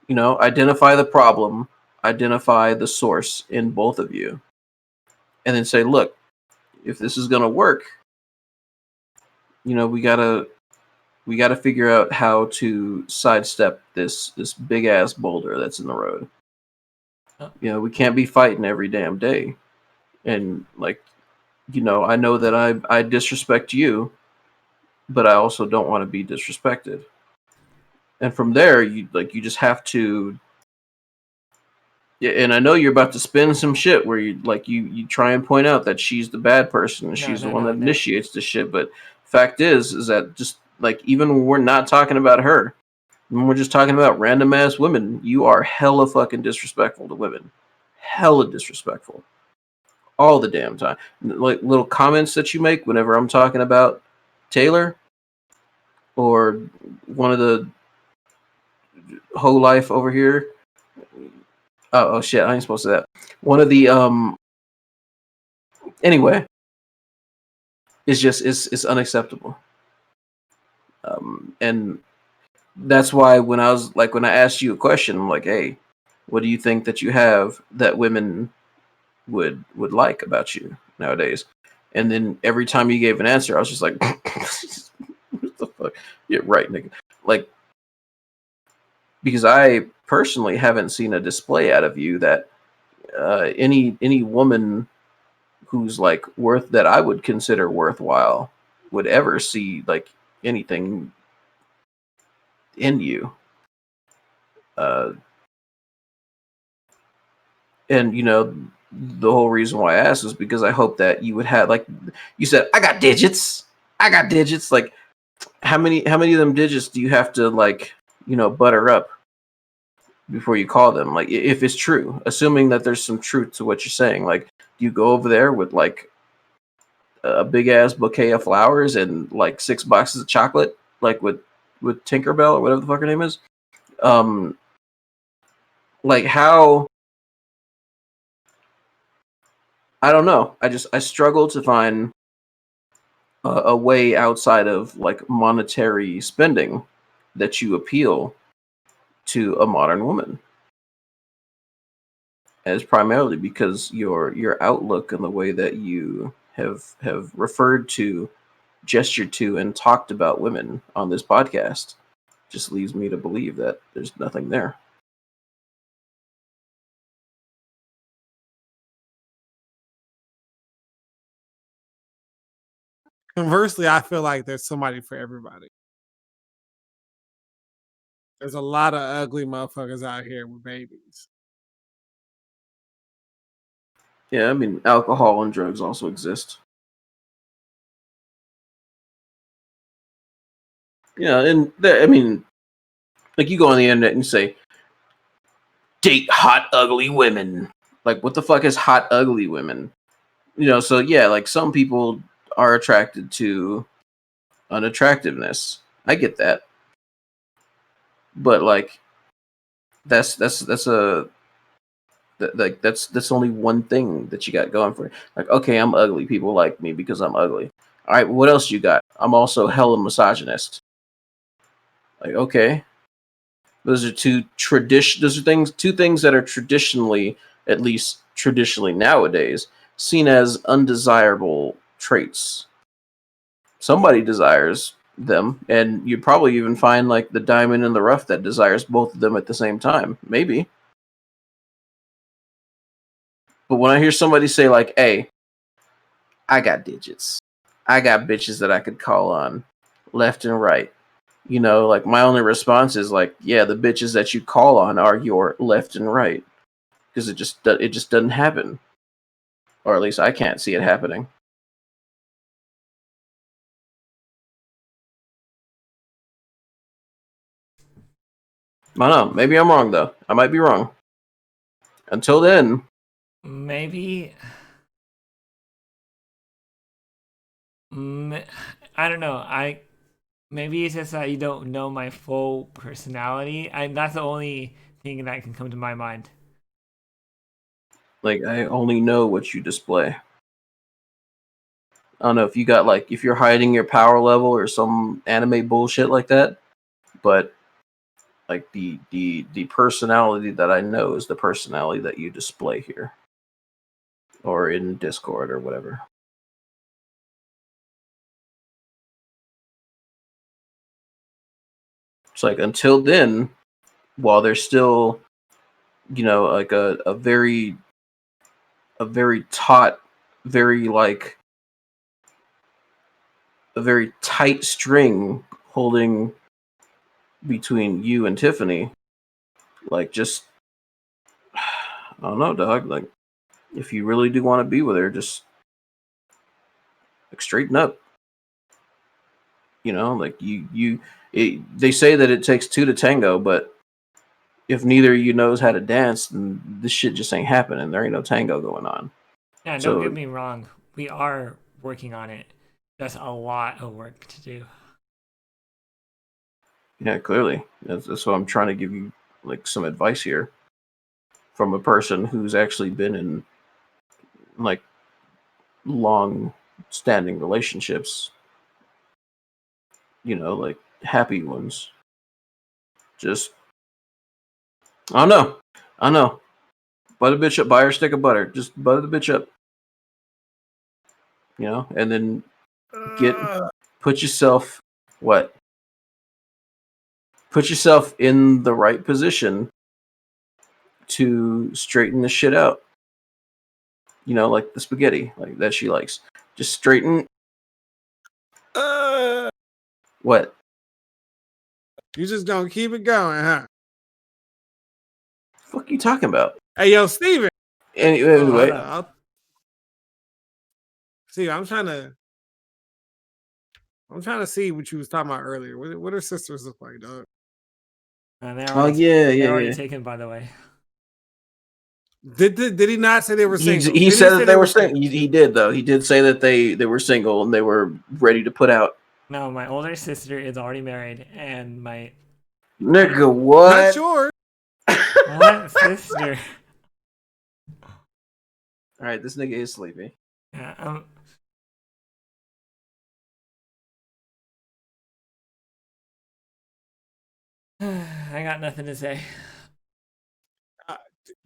You know, identify the problem, identify the source in both of you. And then say, look, if this is gonna work, you know, we gotta figure out how to sidestep this big ass boulder that's in the road. You know, we can't be fighting every damn day. And like, you know, I know that I disrespect you, but I also don't want to be disrespected. And from there, you just have to. Yeah, and I know you're about to spin some shit where you try and point out that she's the bad person and she's the one that initiates the shit. But fact is that just like, even when we're not talking about her, when we're just talking about random ass women, you are hella fucking disrespectful to women. Hella disrespectful. All the damn time. Like, little comments that you make whenever I'm talking about Taylor or one of the whole life over here. Oh shit! I ain't supposed to that. One of the Anyway, it's unacceptable. And that's why when I asked you a question, I'm like, hey, what do you think that you have that women would like about you nowadays? And then every time you gave an answer, I was just like, what the fuck? Yeah, right, nigga. Like, because I personally haven't seen a display out of you that any woman who's like worth that I would consider worthwhile would ever see like anything in you. Uh, and the whole reason why I asked is because I hope that you would have, like you said, I got digits. Like how many of them digits do you have to like butter up before you call them? Like if it's true, assuming that there's some truth to what you're saying, like do you go over there with like a big ass bouquet of flowers and like 6 boxes of chocolate, like with Tinkerbell or whatever the fuck her name is? Like how? I don't know. I struggle to find a way outside of like monetary spending that you appeal to a modern woman. And it's primarily because your outlook and the way that you have referred to, gestured to, and talked about women on this podcast just leads me to believe that there's nothing there. Conversely, I feel like there's somebody for everybody. There's a lot of ugly motherfuckers out here with babies. Yeah, I mean, alcohol and drugs also exist. Yeah, and I mean, like you go on the internet and say, date hot, ugly women. Like, what the fuck is hot, ugly women? So yeah, like some people are attracted to unattractiveness. I get that. But like, that's a like that's only one thing that you got going for it. Like, okay, I'm ugly. People like me because I'm ugly. All right, what else you got? I'm also hella misogynist. Like, okay, those are two things that are traditionally, at least traditionally nowadays, seen as undesirable traits. Somebody desires them, and you'd probably even find like the diamond in the rough that desires both of them at the same time. Maybe. But when I hear somebody say like, "Hey, I got digits. I got bitches that I could call on left and right." Like my only response is like, "Yeah, the bitches that you call on are your left and right." Because it just doesn't happen, or at least I can't see it happening. I don't know. Maybe I'm wrong though. I might be wrong. Until then, Maybe. I don't know. Maybe it's just that you don't know my full personality. That's the only thing that can come to my mind. like I only know what you display. I don't know if you got like if you're hiding your power level or some anime bullshit like that, but like the personality that I know is the personality that you display here or in Discord or whatever. It's like until then, while there's still, like a very taut, very like a very tight string holding between you and Tiffany, like just I don't know, dog. Like if you really do want to be with her, just like straighten up. Like they say that it takes two to tango, but if neither of you knows how to dance, then this shit just ain't happening. There ain't no tango going on. Yeah, don't get So me wrong. We are working on it. That's a lot of work to do. Yeah, clearly. That's what I'm trying to give you like some advice here from a person who's actually been in like long standing relationships, like happy ones. Just I don't know. I don't know. Butter the bitch up, buy her a stick of butter. Just butter the bitch up, and then get Uh, put yourself what? Put yourself in the right position to straighten the shit out. Like the spaghetti, like that she likes. Just straighten uh, what? you just gonna keep it going, huh? Fuck you talking about? Hey, yo, Steven. Anyway, See, I'm trying to see what you was talking about earlier. What her sisters look like, dog? They're oh already, yeah, they're yeah, already yeah. taken, by the way. Did he not say they were single? He Did said say that they were single. He did though. He did say that they were single and they were ready to put out. No, my older sister is already married, and my Nigga, Not what? yours. what sister? All right, this nigga is sleepy. Yeah, I got nothing to say.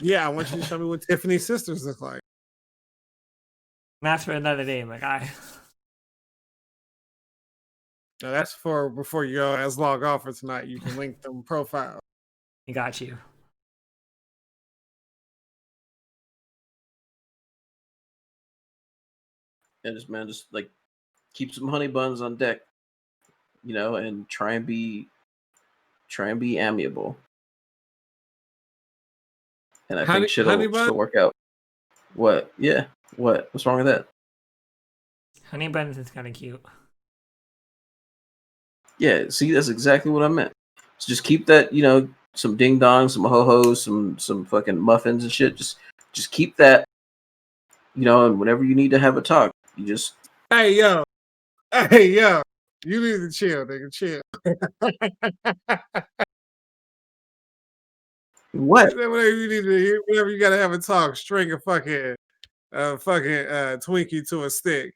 Yeah, I want you to show me what Tiffany's sisters look like. That's for another day, my guy. Now that's for before you go as log off for tonight. You can link them profile. I got you. And just like keep some honey buns on deck, and try and be amiable. And I think Honey shit'll bun. work out. What? Yeah. What? What's wrong with that? Honey buns is kind of cute. Yeah. See, that's exactly what I meant. So just keep that, some ding dongs, some ho hos, some fucking muffins and shit. Just keep that, and whenever you need to have a talk, you just. Hey yo, you need to chill, nigga. Chill. What? Whatever you need to, whenever you gotta have a talk, string a fucking Twinkie to a stick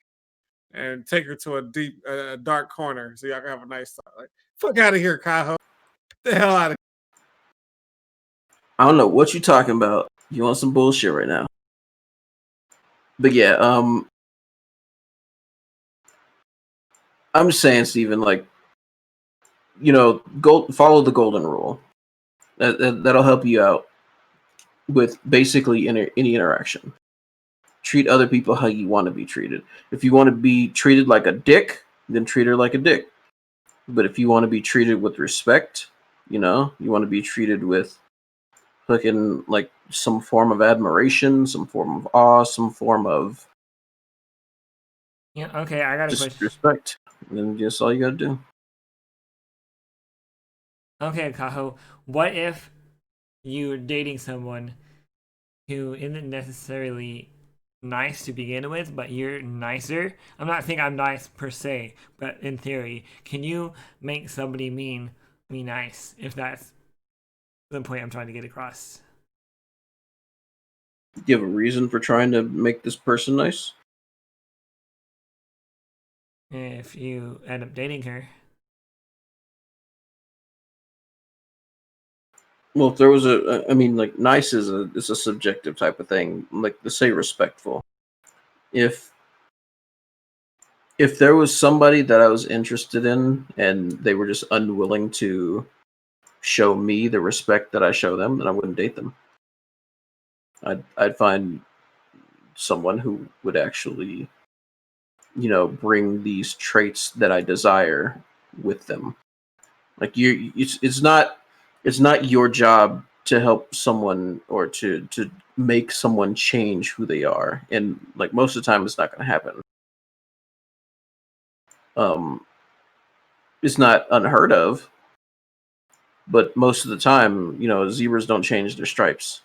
and take her to a deep, dark corner so y'all can have a nice talk. Like, fuck out of here, Kaho. The hell out of I don't know what you talking about. You want some bullshit right now? But yeah, I'm just saying, Steven, like, follow the golden rule. That'll help you out with basically any interaction. Treat other people how you want to be treated. If you want to be treated like a dick, then treat her like a dick. But if you want to be treated with respect, you want to be treated with fucking like some form of admiration, some form of awe, some form of Yeah. Okay, I got a just question. respect. And then just all you gotta do. Okay, Kaho, what if you're dating someone who isn't necessarily nice to begin with, but you're nicer? I'm not saying I'm nice per se, but in theory, can you make somebody mean be nice if that's the point I'm trying to get across? Do you have a reason for trying to make this person nice? If you end up dating her. Well, if there was I mean, like, nice is a subjective type of thing. Like, to say respectful. If there was somebody that I was interested in and they were just unwilling to show me the respect that I show them, then I wouldn't date them. I'd find someone who would actually, bring these traits that I desire with them. Like it's not your job to help someone or to make someone change who they are, and like most of the time, it's not going to happen. Um, it's not unheard of, but most of the time, zebras don't change their stripes.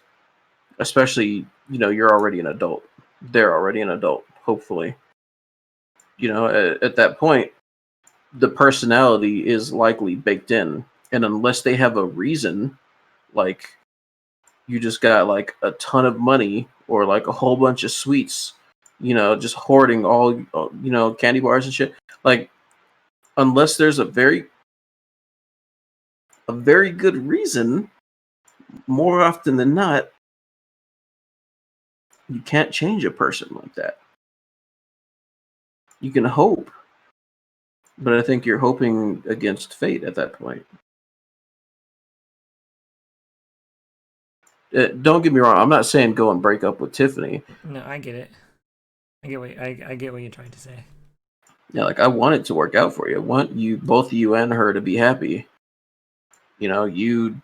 Especially, you're already an adult. They're already an adult. Hopefully, at that point, the personality is likely baked in. And unless they have a reason, like you just got like a ton of money or like a whole bunch of sweets, just hoarding all candy bars and shit. Like unless there's a very good reason, more often than not, you can't change a person like that. You can hope, but I think you're hoping against fate at that point. Don't get me wrong. I'm not saying go and break up with Tiffany. No, I get it. I get what you're trying to say. Yeah, like I want it to work out for you. I want you, both you and her, to be happy. You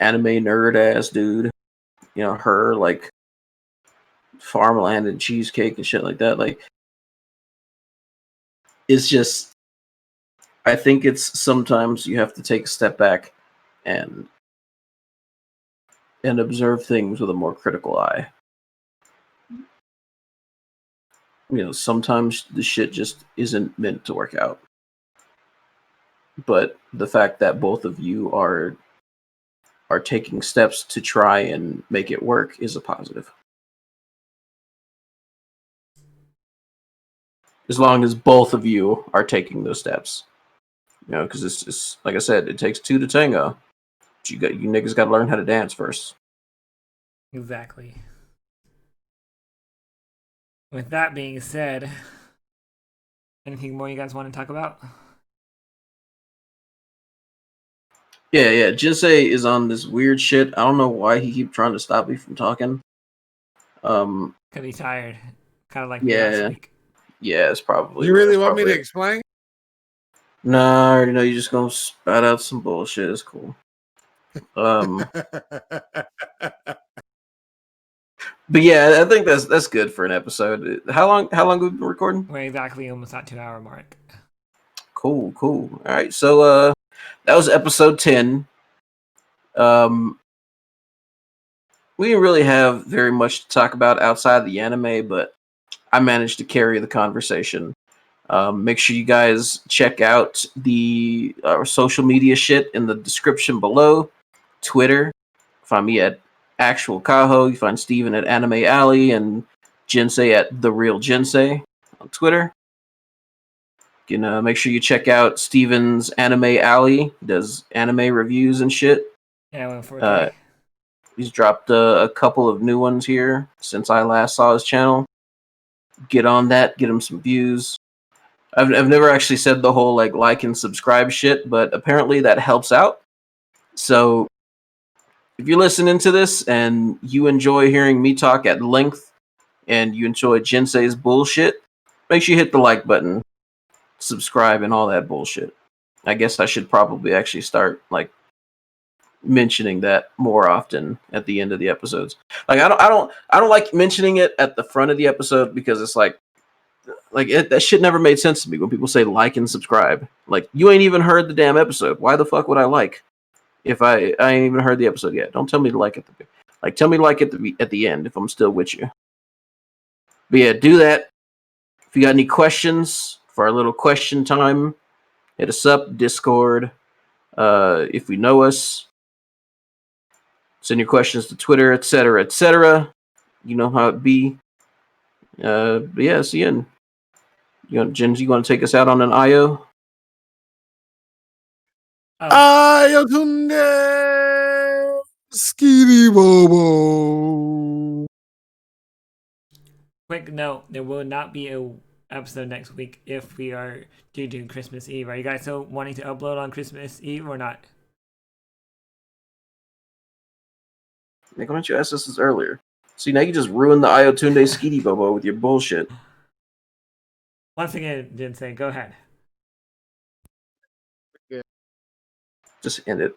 anime nerd ass dude. Her like farmland and cheesecake and shit like that. Like it's just, I think it's sometimes you have to take a step back and observe things with a more critical eye. Sometimes the shit just isn't meant to work out. But the fact that both of you are taking steps to try and make it work is a positive. As long as both of you are taking those steps. Because it's just, like I said, it takes two to tango. But you niggas got to learn how to dance first. Exactly. With that being said, anything more you guys want to talk about? Yeah. Jinsei is on this weird shit. I don't know why he keep trying to stop me from talking. Because he's tired. Kind of like me last week. Yeah, it's probably. You really want me to explain? Nah, I already know you're just gonna spat out some bullshit. It's cool. But yeah, I think that's good for an episode. How long have we been recording? We're exactly almost at 2 hour mark. Cool. All right, so that was episode 10. We didn't really have very much to talk about outside the anime, but I managed to carry the conversation. Make sure you guys check out the social media shit in the description below. Twitter, find me at Actual Kaho. You find Steven at Anime Alley and Jinsei at The Real Jinsei on Twitter. You can make sure you check out Steven's Anime Alley. He does anime reviews and shit. Yeah, I went for He's dropped a couple of new ones here since I last saw his channel. Get on that, get him some views. I've never actually said the whole like and subscribe shit, but apparently that helps out. So if you're listening to this and you enjoy hearing me talk at length and you enjoy Jinsei's bullshit, make sure you hit the like button, subscribe, and all that bullshit. I guess I should probably actually start mentioning that more often at the end of the episodes. I don't like mentioning it at the front of the episode because it's that shit never made sense to me when people say like and subscribe. Like, you ain't even heard the damn episode. Why the fuck would I like if I ain't even heard the episode yet? Don't tell me to like at the tell me to like at the end if I'm still with you. But yeah, do that. If you got any questions for our little question time, hit us up, Discord. If we know us, send your questions to Twitter, etc., etc. You know how it be. But yeah, see you. Jens, you want to take us out on an IO? Ayotunde Skitty Bobo. Quick note: there will not be a episode next week if we are doing Christmas Eve. Are you guys still wanting to upload on Christmas Eve or not? Why don't you ask us this earlier? See, now you just ruined the Ayotunde Skitty Bobo with your bullshit. Once again, Jinsei, go ahead. Yeah. Just end it.